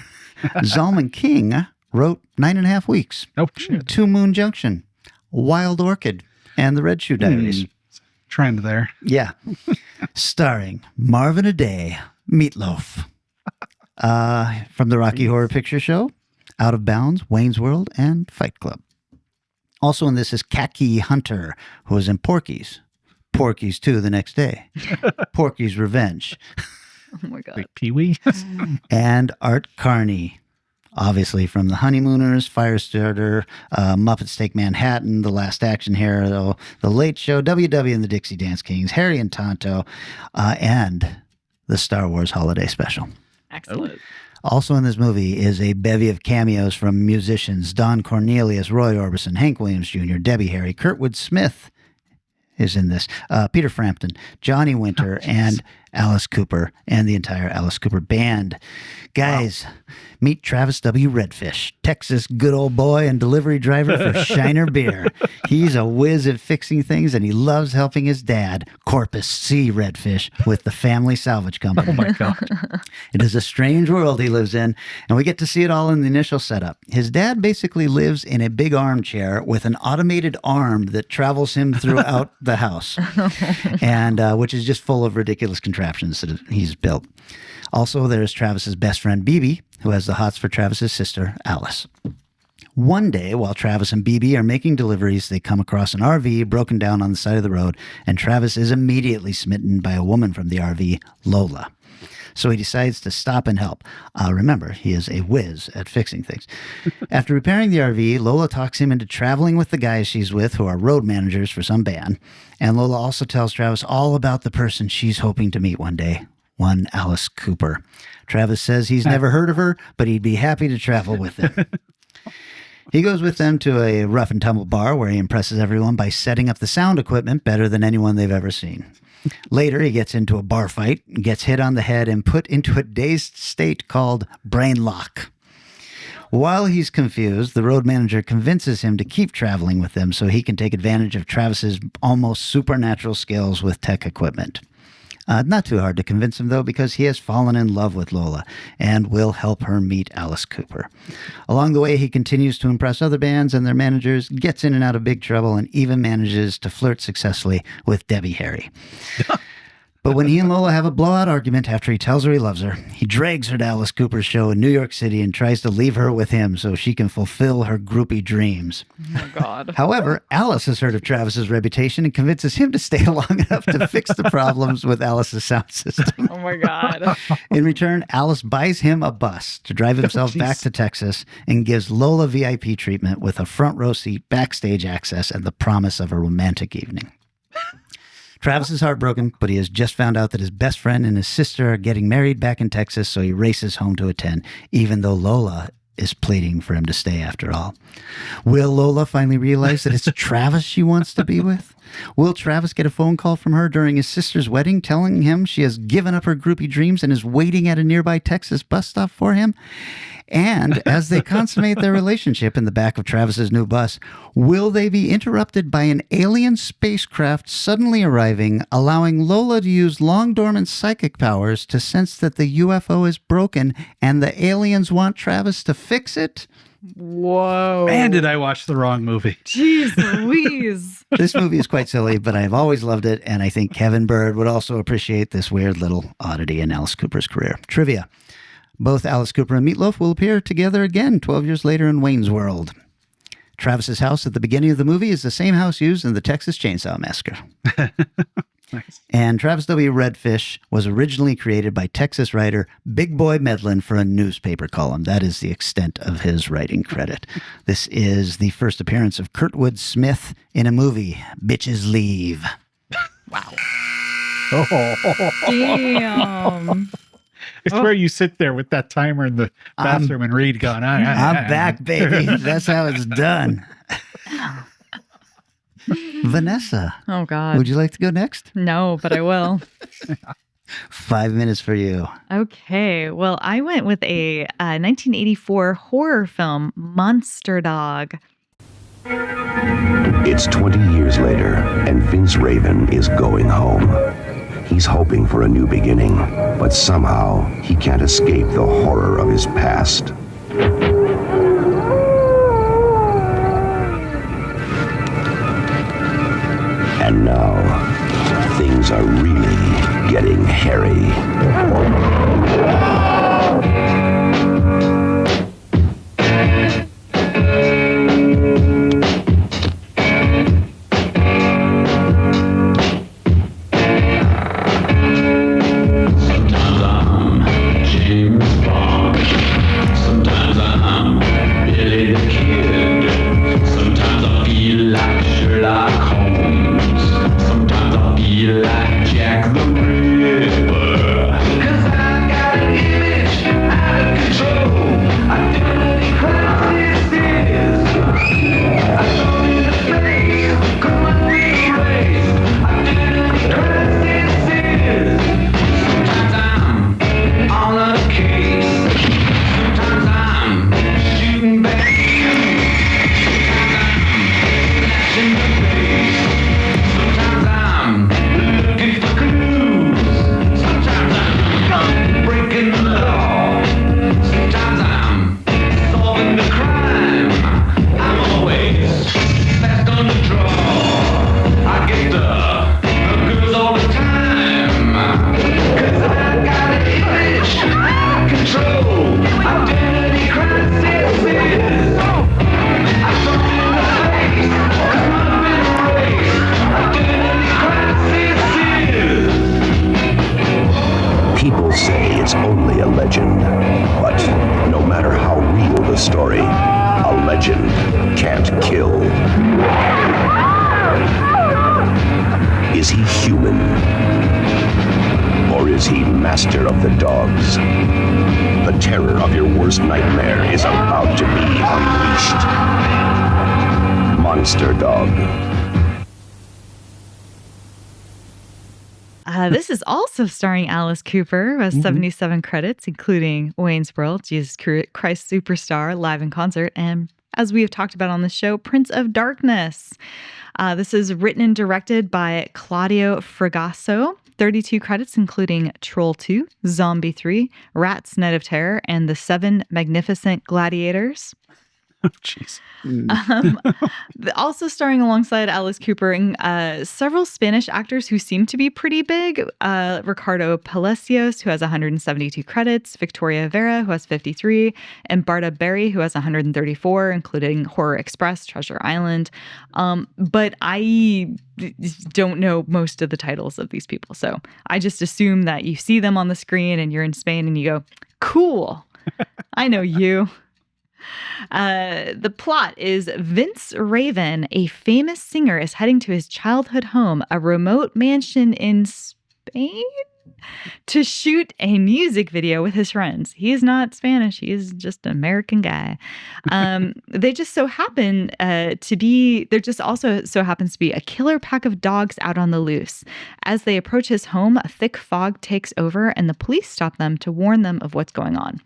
Speaker 5: Zalman King wrote 9.5 Weeks,
Speaker 6: Oh, shit.
Speaker 5: Two Moon Junction, Wild Orchid, and The Red Shoe Diaries.
Speaker 6: Trend there.
Speaker 5: Yeah. Starring Marvin Aday, Meatloaf. From the Rocky Horror Picture Show, Out of Bounds, Wayne's World, and Fight Club. Also in this is Khaki Hunter, who was in Porky's. Porky's 2 the next day. Porky's Revenge.
Speaker 1: Oh my God.
Speaker 6: Like Pee-wee.
Speaker 5: And Art Carney. Obviously from The Honeymooners, Firestarter, Muppets Take Manhattan, The Last Action Hero, The Late Show, WW and the Dixie Dance Kings, Harry and Tonto, and the Star Wars Holiday Special.
Speaker 1: Excellent.
Speaker 5: Also in this movie is a bevy of cameos from musicians Don Cornelius, Roy Orbison, Hank Williams Jr., Debbie Harry, Kurtwood Smith is in this, Peter Frampton, Johnny Winter, and Alice Cooper and the entire Alice Cooper band. Guys, meet Travis W. Redfish, Texas good old boy and delivery driver for Shiner Beer. He's a whiz at fixing things, and he loves helping his dad, Corpus C. Redfish, with the family salvage company.
Speaker 6: Oh, my God.
Speaker 5: It is a strange world he lives in, and we get to see it all in the initial setup. His dad basically lives in a big armchair with an automated arm that travels him throughout the house, and which is just full of ridiculous contraptions that he's built. Also, there's Travis's best friend, BB, who has the hots for Travis's sister, Alice. One day, while Travis and BB are making deliveries, they come across an RV broken down on the side of the road, and Travis is immediately smitten by a woman from the RV, Lola. So he decides to stop and help. Remember, he is a whiz at fixing things. After repairing the RV, Lola talks him into traveling with the guys she's with, who are road managers for some band. And Lola also tells Travis all about the person she's hoping to meet one day, one Alice Cooper. Travis says he's never heard of her, but he'd be happy to travel with them. He goes with them to a rough and tumble bar where he impresses everyone by setting up the sound equipment better than anyone they've ever seen. Later, he gets into a bar fight, gets hit on the head, and put into a dazed state called brain lock. While he's confused, the road manager convinces him to keep traveling with them so he can take advantage of Travis's almost supernatural skills with tech equipment. Not too hard to convince him, though, because he has fallen in love with Lola and will help her meet Alice Cooper. Along the way, he continues to impress other bands and their managers, gets in and out of big trouble, and even manages to flirt successfully with Debbie Harry. But when he and Lola have a blowout argument after he tells her he loves her, he drags her to Alice Cooper's show in New York City and tries to leave her with him so she can fulfill her groupie dreams.
Speaker 1: Oh, my God.
Speaker 5: However, Alice has heard of Travis's reputation and convinces him to stay long enough to fix the problems with Alice's sound system.
Speaker 1: Oh, my God.
Speaker 5: In return, Alice buys him a bus to drive himself back to Texas and gives Lola VIP treatment with a front row seat, backstage access, and the promise of a romantic evening. Travis is heartbroken, but he has just found out that his best friend and his sister are getting married back in Texas, so he races home to attend, even though Lola is pleading for him to stay after all. Will Lola finally realize that it's Travis she wants to be with? Will Travis get a phone call from her during his sister's wedding telling him she has given up her groupie dreams and is waiting at a nearby Texas bus stop for him? And as they consummate their relationship in the back of Travis's new bus, will they be interrupted by an alien spacecraft suddenly arriving, allowing Lola to use long-dormant psychic powers to sense that the UFO is broken and the aliens want Travis to fix it?
Speaker 1: Whoa.
Speaker 6: Man, did I watch the wrong movie.
Speaker 1: Jeez Louise.
Speaker 5: This movie is quite silly, but I've always loved it, and I think Kevin Bird would also appreciate this weird little oddity in Alice Cooper's career. Trivia. Both Alice Cooper and Meatloaf will appear together again 12 years later in Wayne's World. Travis's house at the beginning of the movie is the same house used in the Texas Chainsaw Massacre.
Speaker 6: Nice.
Speaker 5: And Travis W. Redfish was originally created by Texas writer Big Boy Medlin for a newspaper column. That is the extent of his writing credit. This is the first appearance of Kurtwood Smith in a movie, Bitches Leave.
Speaker 1: Wow.
Speaker 6: Oh.
Speaker 1: Damn.
Speaker 6: It's where you sit there with that timer in the bathroom and read going,
Speaker 5: I'm back, baby. That's how it's done. Vanessa.
Speaker 1: Oh, God.
Speaker 5: Would you like to go next?
Speaker 1: No, but I will.
Speaker 5: 5 minutes for you.
Speaker 1: Okay. Well, I went with a 1984 horror film, Monster Dog.
Speaker 15: It's 20 years later, and Vince Raven is going home. He's hoping for a new beginning, but somehow he can't escape the horror of his past. And now, things are really getting hairy.
Speaker 14: Like Jack the Ripper. 'Cause I got
Speaker 15: legend. But no matter how real the story, a legend can't kill. Is he human? Or is he master of the dogs? The terror of your worst nightmare is about to be unleashed. Monster Dog.
Speaker 1: This is also starring Alice Cooper, with 77 credits, including Wayne's World, Jesus Christ Superstar, live in concert, and as we have talked about on the show, Prince of Darkness. This is written and directed by Claudio Fragasso. 32 credits, including Troll 2, Zombie 3, Rats Night of Terror, and The Seven Magnificent Gladiators.
Speaker 6: Oh, jeez.
Speaker 1: Also starring alongside Alice Cooper and several Spanish actors who seem to be pretty big. Ricardo Palacios, who has 172 credits, Victoria Vera, who has 53, and Barta Berry, who has 134, including Horror Express, Treasure Island. But I don't know most of the titles of these people. So I just assume that you see them on the screen and you're in Spain and you go, cool, I know you. The plot is Vince Raven, a famous singer, is heading to his childhood home, a remote mansion in Spain, to shoot a music video with his friends. He is not Spanish. He is just an American guy. They just so happen there just also so happens to be a killer pack of dogs out on the loose. As they approach his home, a thick fog takes over and the police stop them to warn them of what's going on.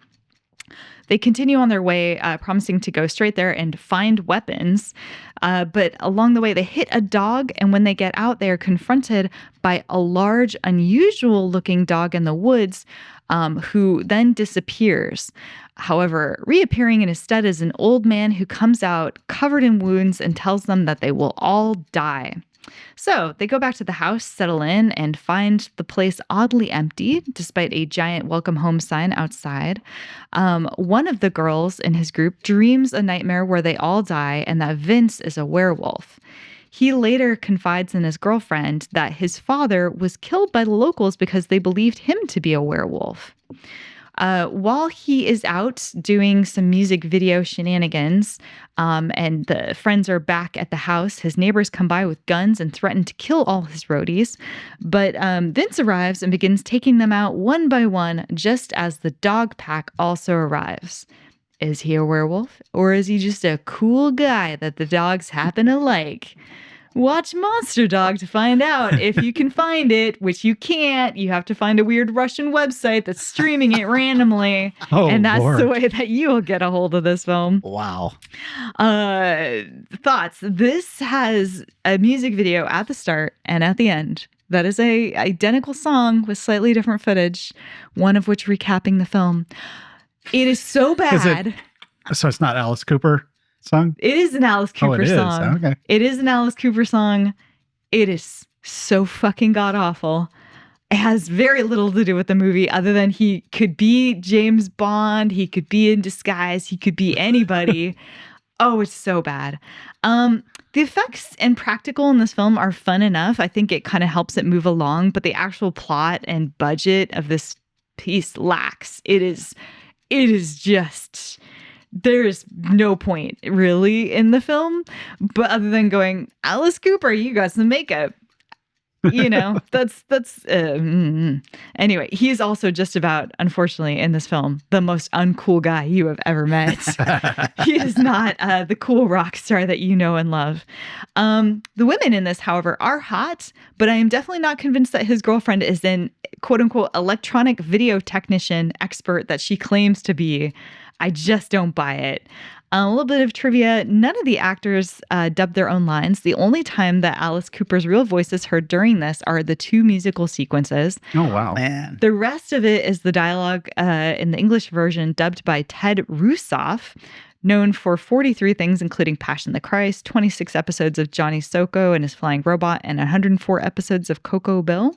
Speaker 1: They continue on their way, promising to go straight there and find weapons. But along the way, they hit a dog, and when they get out, they are confronted by a large, unusual-looking dog in the woods, who then disappears. However, reappearing in his stead is an old man who comes out covered in wounds and tells them that they will all die. So they go back to the house, settle in, and find the place oddly empty, despite a giant welcome home sign outside. One of the girls in his group dreams a nightmare where they all die and that Vince is a werewolf. He later confides in his girlfriend that his father was killed by the locals because they believed him to be a werewolf. While he is out doing some music video shenanigans, and the friends are back at the house, his neighbors come by with guns and threaten to kill all his roadies. But Vince arrives and begins taking them out one by one, just as the dog pack also arrives. Is he a werewolf, or is he just a cool guy that the dogs happen to like? Watch Monster Dog to find out if you can find it, which you can't. You have to find a weird Russian website that's streaming it randomly.
Speaker 6: Oh,
Speaker 1: and that's
Speaker 6: Lord.
Speaker 1: the way that you will get a hold of this film.
Speaker 5: Wow.
Speaker 1: Thoughts? This has a music video at the start and at the end. That is a identical song with slightly different footage, one of which recapping the film. It is so bad.
Speaker 6: So it's not Alice Cooper song?
Speaker 1: It is an Alice Cooper song.
Speaker 6: Okay.
Speaker 1: It is an Alice Cooper song. It is so fucking god awful. It has very little to do with the movie other than he could be James Bond. He could be in disguise. He could be anybody. Oh, it's so bad. The effects and practical in this film are fun enough. I think it kind of helps it move along, but the actual plot and budget of this piece lacks. It is just... There is no point really in the film, but other than going, Alice Cooper, you got some makeup. You know, that's anyway, he's also just about, unfortunately, in this film, the most uncool guy you have ever met. He is not the cool rock star that you know and love. The women in this, however, are hot, but I am definitely not convinced that his girlfriend is an quote unquote electronic video technician expert that she claims to be. I just don't buy it. A little bit of trivia. None of the actors dubbed their own lines. The only time that Alice Cooper's real voice is heard during this are the two musical sequences.
Speaker 6: Oh, wow.
Speaker 5: Man.
Speaker 1: The rest of it is the dialogue in the English version dubbed by Ted Rusoff, known for 43 things, including Passion of the Christ, 26 episodes of Johnny Soko and His Flying Robot, and 104 episodes of Coco Bill.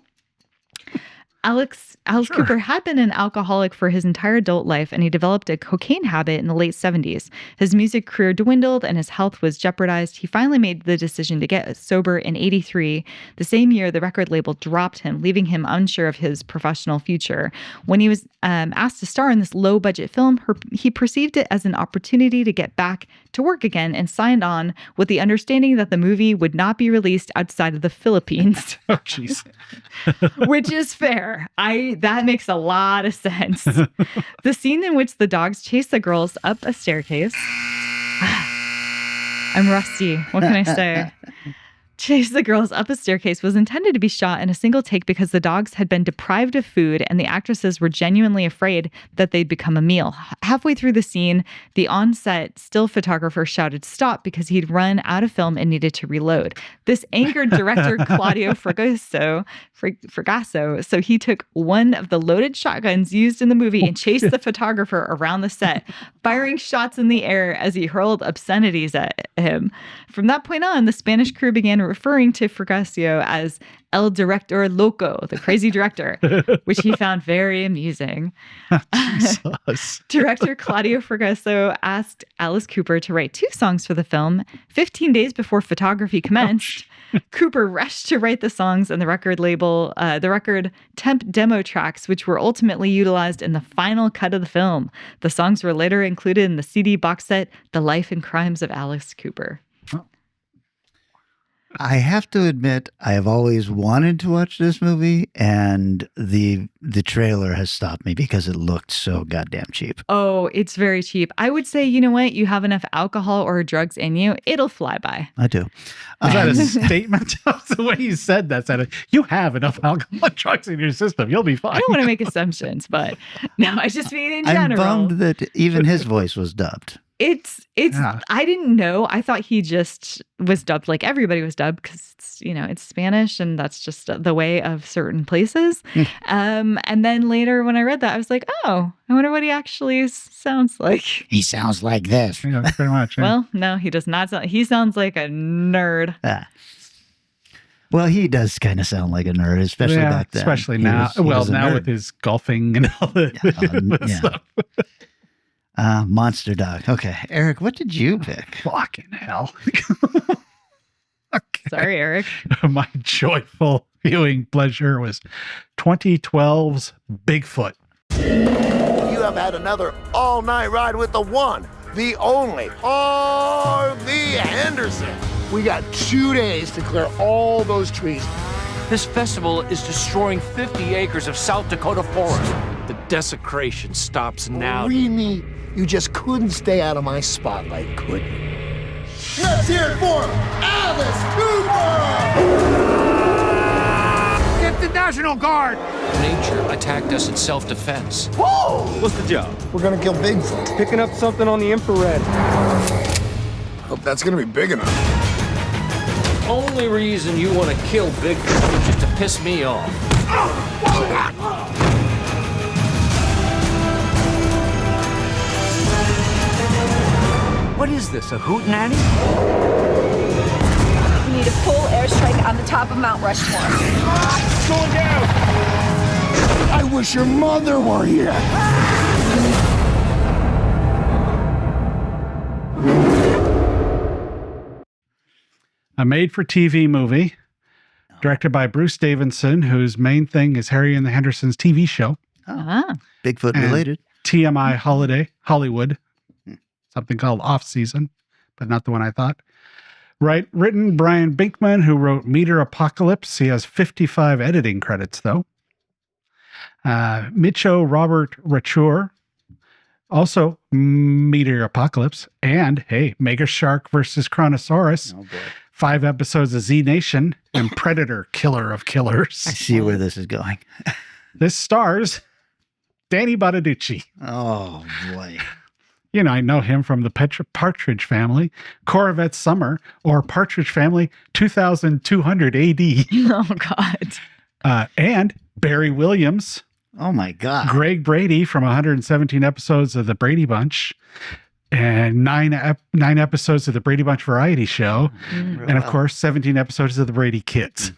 Speaker 1: Alice Cooper had been an alcoholic for his entire adult life, and he developed a cocaine habit in the late 70s. His music career dwindled and his health was jeopardized. He finally made the decision to get sober in 83. The same year, the record label dropped him, leaving him unsure of his professional future. When he was asked to star in this low-budget film, he perceived it as an opportunity to get back to work again and signed on with the understanding that the movie would not be released outside of the Philippines.
Speaker 6: Oh, jeez.
Speaker 1: Which is fair. That makes a lot of sense. The scene in which the dogs chase the girls up a staircase. I'm rusty. What can I say? Chase the girls up a staircase was intended to be shot in a single take because the dogs had been deprived of food and the actresses were genuinely afraid that they'd become a meal. Halfway through the scene, the on-set still photographer shouted stop because he'd run out of film and needed to reload. This angered director Claudio Fragasso, so he took one of the loaded shotguns used in the movie and chased the photographer around the set, firing shots in the air as he hurled obscenities at him. From that point on, the Spanish crew began referring to Fragasso as El Director Loco, the crazy director, which he found very amusing. Director Claudio Fragasso asked Alice Cooper to write 2 songs for the film. 15 days before photography commenced, Cooper rushed to write the songs and the record temp demo tracks, which were ultimately utilized in the final cut of the film. The songs were later included in the CD box set, The Life and Crimes of Alice Cooper.
Speaker 5: I have to admit, I have always wanted to watch this movie, and the trailer has stopped me because it looked so goddamn cheap.
Speaker 1: Oh, it's very cheap. I would say, you know what? You have enough alcohol or drugs in you, it'll fly by.
Speaker 5: I do.
Speaker 6: Is that a statement? The way you said that, you have enough alcohol and drugs in your system. You'll be fine.
Speaker 1: I don't want to make assumptions, but no, I just mean in general.
Speaker 5: I'm bummed that even his voice was dubbed.
Speaker 1: It's I didn't know. I thought he just was dubbed like everybody was dubbed because it's Spanish and that's just the way of certain places. And then later when I read that, I was like, oh, I wonder what he actually sounds like.
Speaker 5: He sounds like this.
Speaker 6: Yeah, pretty much. Yeah.
Speaker 1: Well, no, he does not sound. He sounds like a nerd.
Speaker 5: Well, he does kind of sound like a nerd, especially back then.
Speaker 6: Especially now. Now with his golfing and all the stuff.
Speaker 5: Monster Dog. Okay. Eric, what did you pick?
Speaker 6: Fucking hell.
Speaker 1: Okay. Sorry, Eric.
Speaker 6: My joyful viewing pleasure was 2012's Bigfoot.
Speaker 11: You have had another all-night ride with the one, the only, R.V. Henderson. We got 2 days to clear all those trees.
Speaker 16: This festival is destroying 50 acres of South Dakota forest. The desecration stops now.
Speaker 11: Really? You just couldn't stay out of my spotlight, could you? Let's hear it for Alice Cooper!
Speaker 16: Get the National Guard! Nature attacked us in self-defense.
Speaker 11: Whoa!
Speaker 16: What's the job?
Speaker 11: We're gonna kill Bigfoot.
Speaker 16: Picking up something on the infrared.
Speaker 2: Hope that's gonna be big enough.
Speaker 16: Only reason you want to kill Bigfoot is just to piss me off. What is this, a hootenanny?
Speaker 17: We need a full airstrike on the top of Mount Rushmore.
Speaker 11: It's going down! I wish your mother were here!
Speaker 6: A made-for-TV movie directed by Bruce Davidson, whose main thing is Harry and the Hendersons TV show.
Speaker 5: Bigfoot related.
Speaker 6: TMI Hollywood. Something called Off Season, but not the one I thought. Written Brian Binkman, who wrote Meter Apocalypse. He has 55 editing credits, though. Micho Robert Rachour, also Meter Apocalypse. And, hey, Mega Shark versus Chronosaurus.
Speaker 5: Oh, boy.
Speaker 6: 5 episodes of Z Nation and Predator, Killer of Killers.
Speaker 5: I see where this is going.
Speaker 6: This stars Danny Bonaducci.
Speaker 5: Oh, boy.
Speaker 6: I know him from the Partridge Family, Corvette Summer, or Partridge Family 2200 AD.
Speaker 1: Oh, God.
Speaker 6: And Barry Williams.
Speaker 5: Oh, my God.
Speaker 6: Greg Brady from 117 episodes of The Brady Bunch. And 9 episodes of The Brady Bunch Variety Show. And, of course, 17 episodes of The Brady Kids.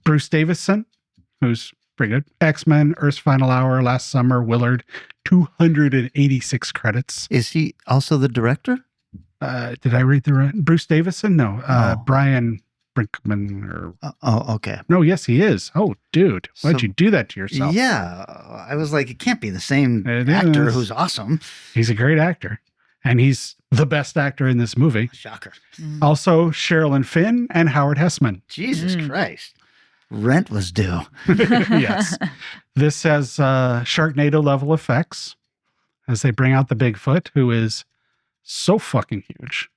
Speaker 6: Bruce Davison, who's pretty good. X-Men, Earth's Final Hour, Last Summer, Willard, 286 credits.
Speaker 5: Is he also the director?
Speaker 6: Did I read the right? Bruce Davison? No. Brian Brinkman or
Speaker 5: okay.
Speaker 6: No, yes, he is. Oh, dude. Why'd you do that to yourself?
Speaker 5: Yeah. I was like, it can't be the same actor who's awesome.
Speaker 6: He's a great actor. And he's the best actor in this movie.
Speaker 5: Shocker.
Speaker 6: Also, Sherilyn Finn and Howard Hessman.
Speaker 5: Jesus Christ. Rent was due.
Speaker 6: Yes. This has Sharknado level effects as they bring out the Bigfoot, who is so fucking huge.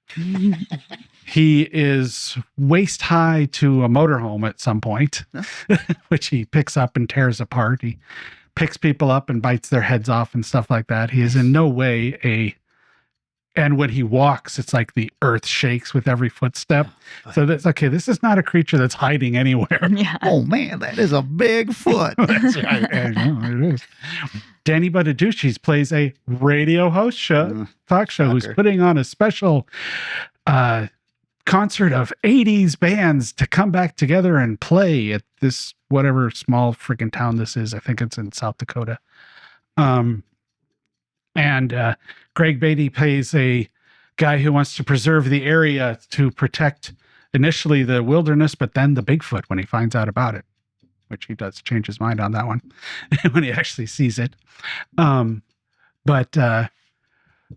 Speaker 6: He is waist high to a motorhome at some point, which he picks up and tears apart. He picks people up and bites their heads off and stuff like that. He is in no way and when he walks, it's like the earth shakes with every footstep. So that's okay. This is not a creature that's hiding anywhere.
Speaker 1: Yeah.
Speaker 5: Oh man, that is a big foot.
Speaker 6: That's right. I know, it is. Danny Bonaducci plays a radio host talk show who's putting on a special concert of 80s bands to come back together and play at this whatever small freaking town this is. I think it's in South Dakota. And Greg Beatty plays a guy who wants to preserve the area to protect initially the wilderness, but then the Bigfoot when he finds out about it, which he does change his mind on that one when he actually sees it. But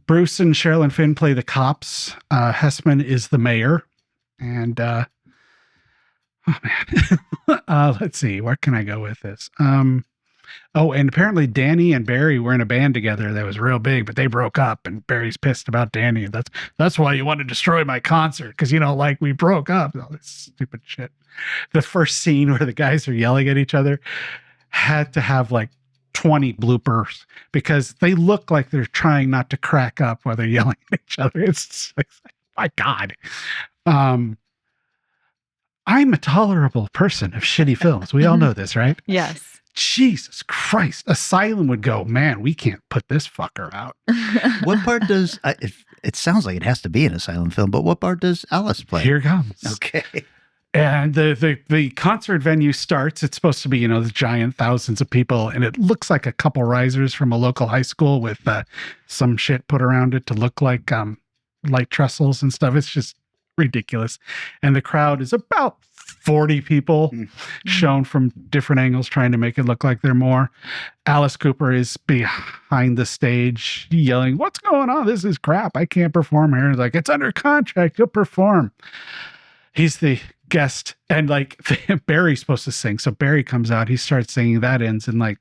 Speaker 6: Bruce and Sherilyn Finn play the cops. Hessman is the mayor. And oh man, let's see, where can I go with this? Oh, and apparently Danny and Barry were in a band together that was real big, but they broke up, and Barry's pissed about Danny. That's why you want to destroy my concert, because you know, like, we broke up. All this stupid shit. The first scene where the guys are yelling at each other had to have like 20 bloopers because they look like they're trying not to crack up while they're yelling at each other. It's like, my God. I'm a tolerable person of shitty films. We all know this, right?
Speaker 1: Yes.
Speaker 6: Jesus Christ. Asylum would go, man, we can't put this fucker out.
Speaker 5: What part does, it sounds like it has to be an Asylum film, but what part does Alice play?
Speaker 6: Here comes.
Speaker 5: Okay.
Speaker 6: And the concert venue starts. It's supposed to be, you know, the giant thousands of people. And it looks like a couple risers from a local high school with some shit put around it to look like light trestles and stuff. It's just ridiculous. And the crowd is about 40 people shown from different angles trying to make it look like they're more. Alice Cooper is behind the stage yelling, "What's going on? This is crap. I can't perform here." It's like, it's under contract. You'll perform. He's the guest. And like Barry's supposed to sing. So Barry comes out. He starts singing. That ends in like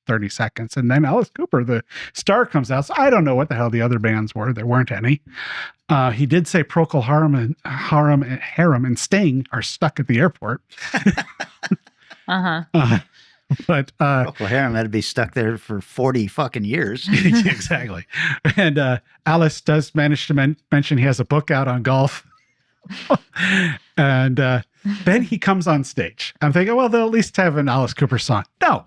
Speaker 6: 30 seconds. And then Alice Cooper, the star, comes out. So I don't know what the hell the other bands were. There weren't any. He did say Procol Harum and Sting are stuck at the airport.
Speaker 1: Uh-huh.
Speaker 6: But
Speaker 5: Procol Harum had to be stuck there for 40 fucking years.
Speaker 6: Exactly. And Alice does manage to mention he has a book out on golf. And then he comes on stage. I'm thinking, well, they'll at least have an Alice Cooper song. No.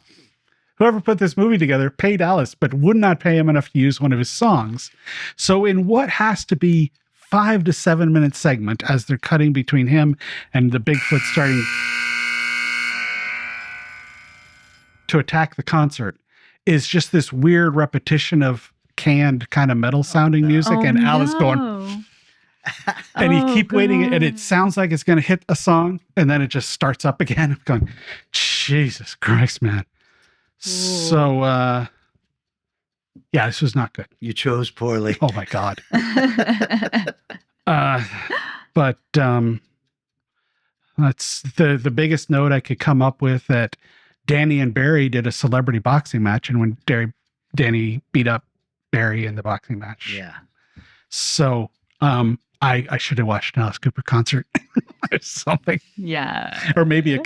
Speaker 6: Whoever put this movie together paid Alice, but would not pay him enough to use one of his songs. So in what has to be 5 to 7 minute segment, as they're cutting between him and the Bigfoot starting to attack the concert, is just this weird repetition of canned kind of metal sounding music, and Alice going, and you keep waiting, and it sounds like it's going to hit a song, and then it just starts up again. I'm going, Jesus Christ, man. So, yeah, this was not good.
Speaker 5: You chose poorly.
Speaker 6: Oh my God. But that's the biggest note I could come up with, that Danny and Barry did a celebrity boxing match, and when Danny beat up Barry in the boxing match.
Speaker 5: Yeah.
Speaker 6: So, I should have watched an Alice Cooper concert or something.
Speaker 1: Yeah.
Speaker 6: Or maybe a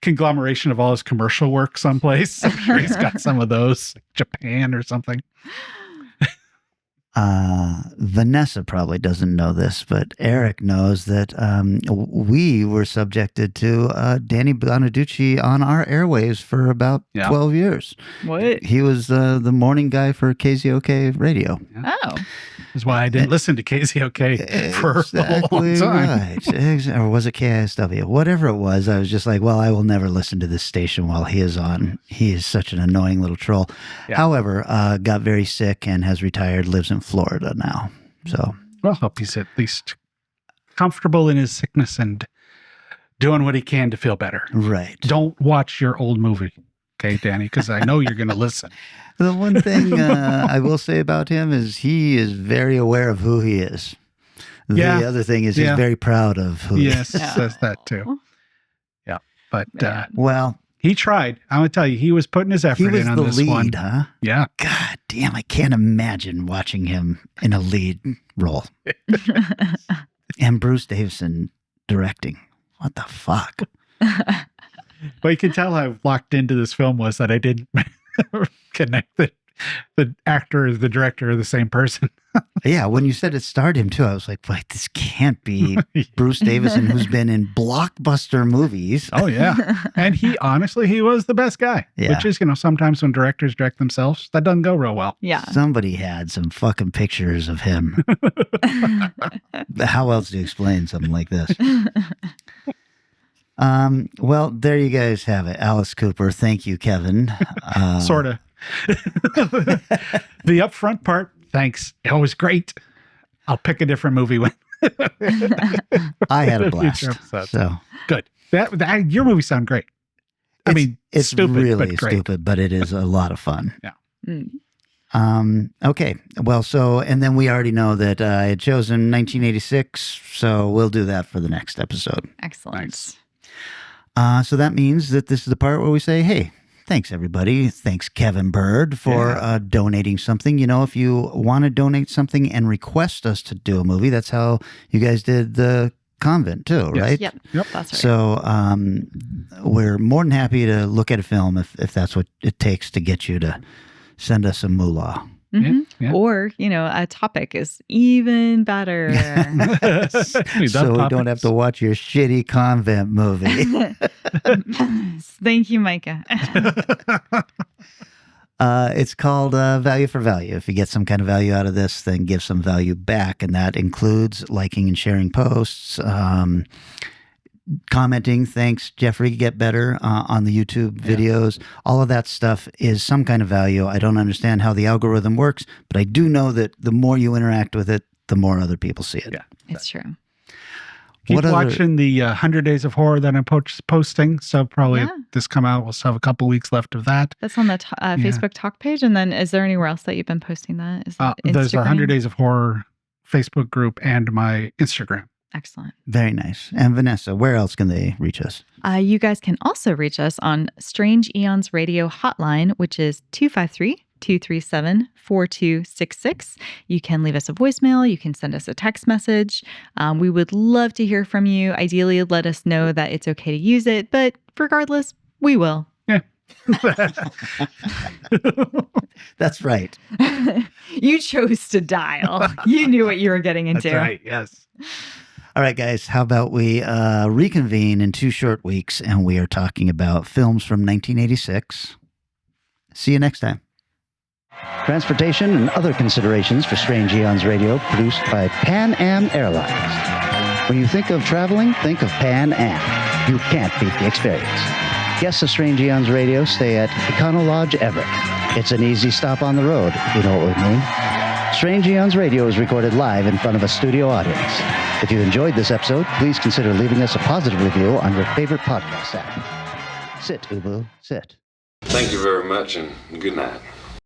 Speaker 6: conglomeration of all his commercial work someplace. I'm sure he's got some of those, like Japan or something.
Speaker 5: Vanessa probably doesn't know this, but Eric knows that we were subjected to Danny Bonaducci on our airwaves for about 12 years.
Speaker 1: What?
Speaker 5: He was the morning guy for KZOK radio.
Speaker 1: Oh.
Speaker 6: That's why I didn't listen to KZOK for a long time.
Speaker 5: Right. Or was it KISW? Whatever it was, I was just like, well, I will never listen to this station while he is on. He is such an annoying little troll. Yeah. However, got very sick and has retired, lives in Florida now. So,
Speaker 6: well, I hope he's at least comfortable in his sickness and doing what he can to feel better.
Speaker 5: Right.
Speaker 6: Don't watch your old movie. Okay, Danny, because I know you're going to listen.
Speaker 5: The one thing I will say about him is he is very aware of who he is. The other thing is he's very proud of who he is.
Speaker 6: Yes, says that too. Yeah, but
Speaker 5: well,
Speaker 6: he tried. I'm going to tell you, he was putting his effort in on this one.
Speaker 5: He was the lead, huh?
Speaker 6: Yeah.
Speaker 5: God damn, I can't imagine watching him in a lead role. And Bruce Davison directing. What the fuck?
Speaker 6: But you can tell how locked into this film was that I didn't connect that the actor is the director of the same person.
Speaker 5: Yeah, when you said it starred him too, I was like, wait, this can't be Bruce Davison, who's been in blockbuster movies.
Speaker 6: Oh, yeah. And he was the best guy. Yeah. Which is, sometimes when directors direct themselves, that doesn't go real well.
Speaker 1: Yeah.
Speaker 5: Somebody had some fucking pictures of him. How else do you explain something like this? Well, there you guys have it. Alice Cooper. Thank you, Kevin.
Speaker 6: Sort of. The upfront part, thanks. It was great. I'll pick a different movie when
Speaker 5: I had a blast. So
Speaker 6: good. That your movie sounded great.
Speaker 5: It's
Speaker 6: stupid,
Speaker 5: really
Speaker 6: but great.
Speaker 5: Stupid, but it is a lot of fun.
Speaker 6: Yeah.
Speaker 5: Okay. Well, and then we already know that I had chosen 1986, so we'll do that for the next episode.
Speaker 1: Excellent.
Speaker 6: Nice.
Speaker 5: So that means that this is the part where we say, hey, thanks, everybody. Thanks, Kevin Bird, for donating something. If you want to donate something and request us to do a movie, that's how you guys did The Convent too, right?
Speaker 1: Yep, that's right.
Speaker 5: So we're more than happy to look at a film if that's what it takes to get you to send us a moolah.
Speaker 1: Mm-hmm. Yeah. Or, a topic is even better.
Speaker 5: So we don't have to watch your shitty convent movie.
Speaker 1: Thank you, Micah.
Speaker 5: It's called Value for Value. If you get some kind of value out of this, then give some value back. And that includes liking and sharing posts, commenting, thanks, Jeffrey, get better on the YouTube videos. All of that stuff is some kind of value. I don't understand how the algorithm works, but I do know that the more you interact with it, the more other people see it.
Speaker 6: Yeah,
Speaker 1: it's true.
Speaker 6: Keep watching the 100 Days of Horror that I'm posting. So probably this come out, we'll still have a couple weeks left of that.
Speaker 1: That's on the Facebook Talk page. And then is there anywhere else that you've been posting that? Is that
Speaker 6: there's a 100 Days of Horror Facebook group and my Instagram.
Speaker 1: Excellent.
Speaker 5: Very nice. And Vanessa, where else can they reach us?
Speaker 1: You guys can also reach us on Strange Eons Radio hotline, which is 253-237-4266. You can leave us a voicemail. You can send us a text message. We would love to hear from you. Ideally, let us know that it's okay to use it. But regardless, we will.
Speaker 6: Yeah.
Speaker 5: That's right.
Speaker 1: You chose to dial. You knew what you were getting into.
Speaker 6: That's right. Yes.
Speaker 5: All right, guys, how about we reconvene in 2 short weeks and we are talking about films from 1986. See you next time. Transportation and other considerations for Strange Eons Radio produced by Pan Am Airlines. When you think of traveling, think of Pan Am. You can't beat the experience. Guests of Strange Eons Radio stay at Econo Lodge Everett. It's an easy stop on the road, you know what we mean. Strange Eons Radio is recorded live in front of a studio audience. If you enjoyed this episode, please consider leaving us a positive review on your favorite podcast app. Sit, Ubu, sit.
Speaker 2: Thank you very much, and good night.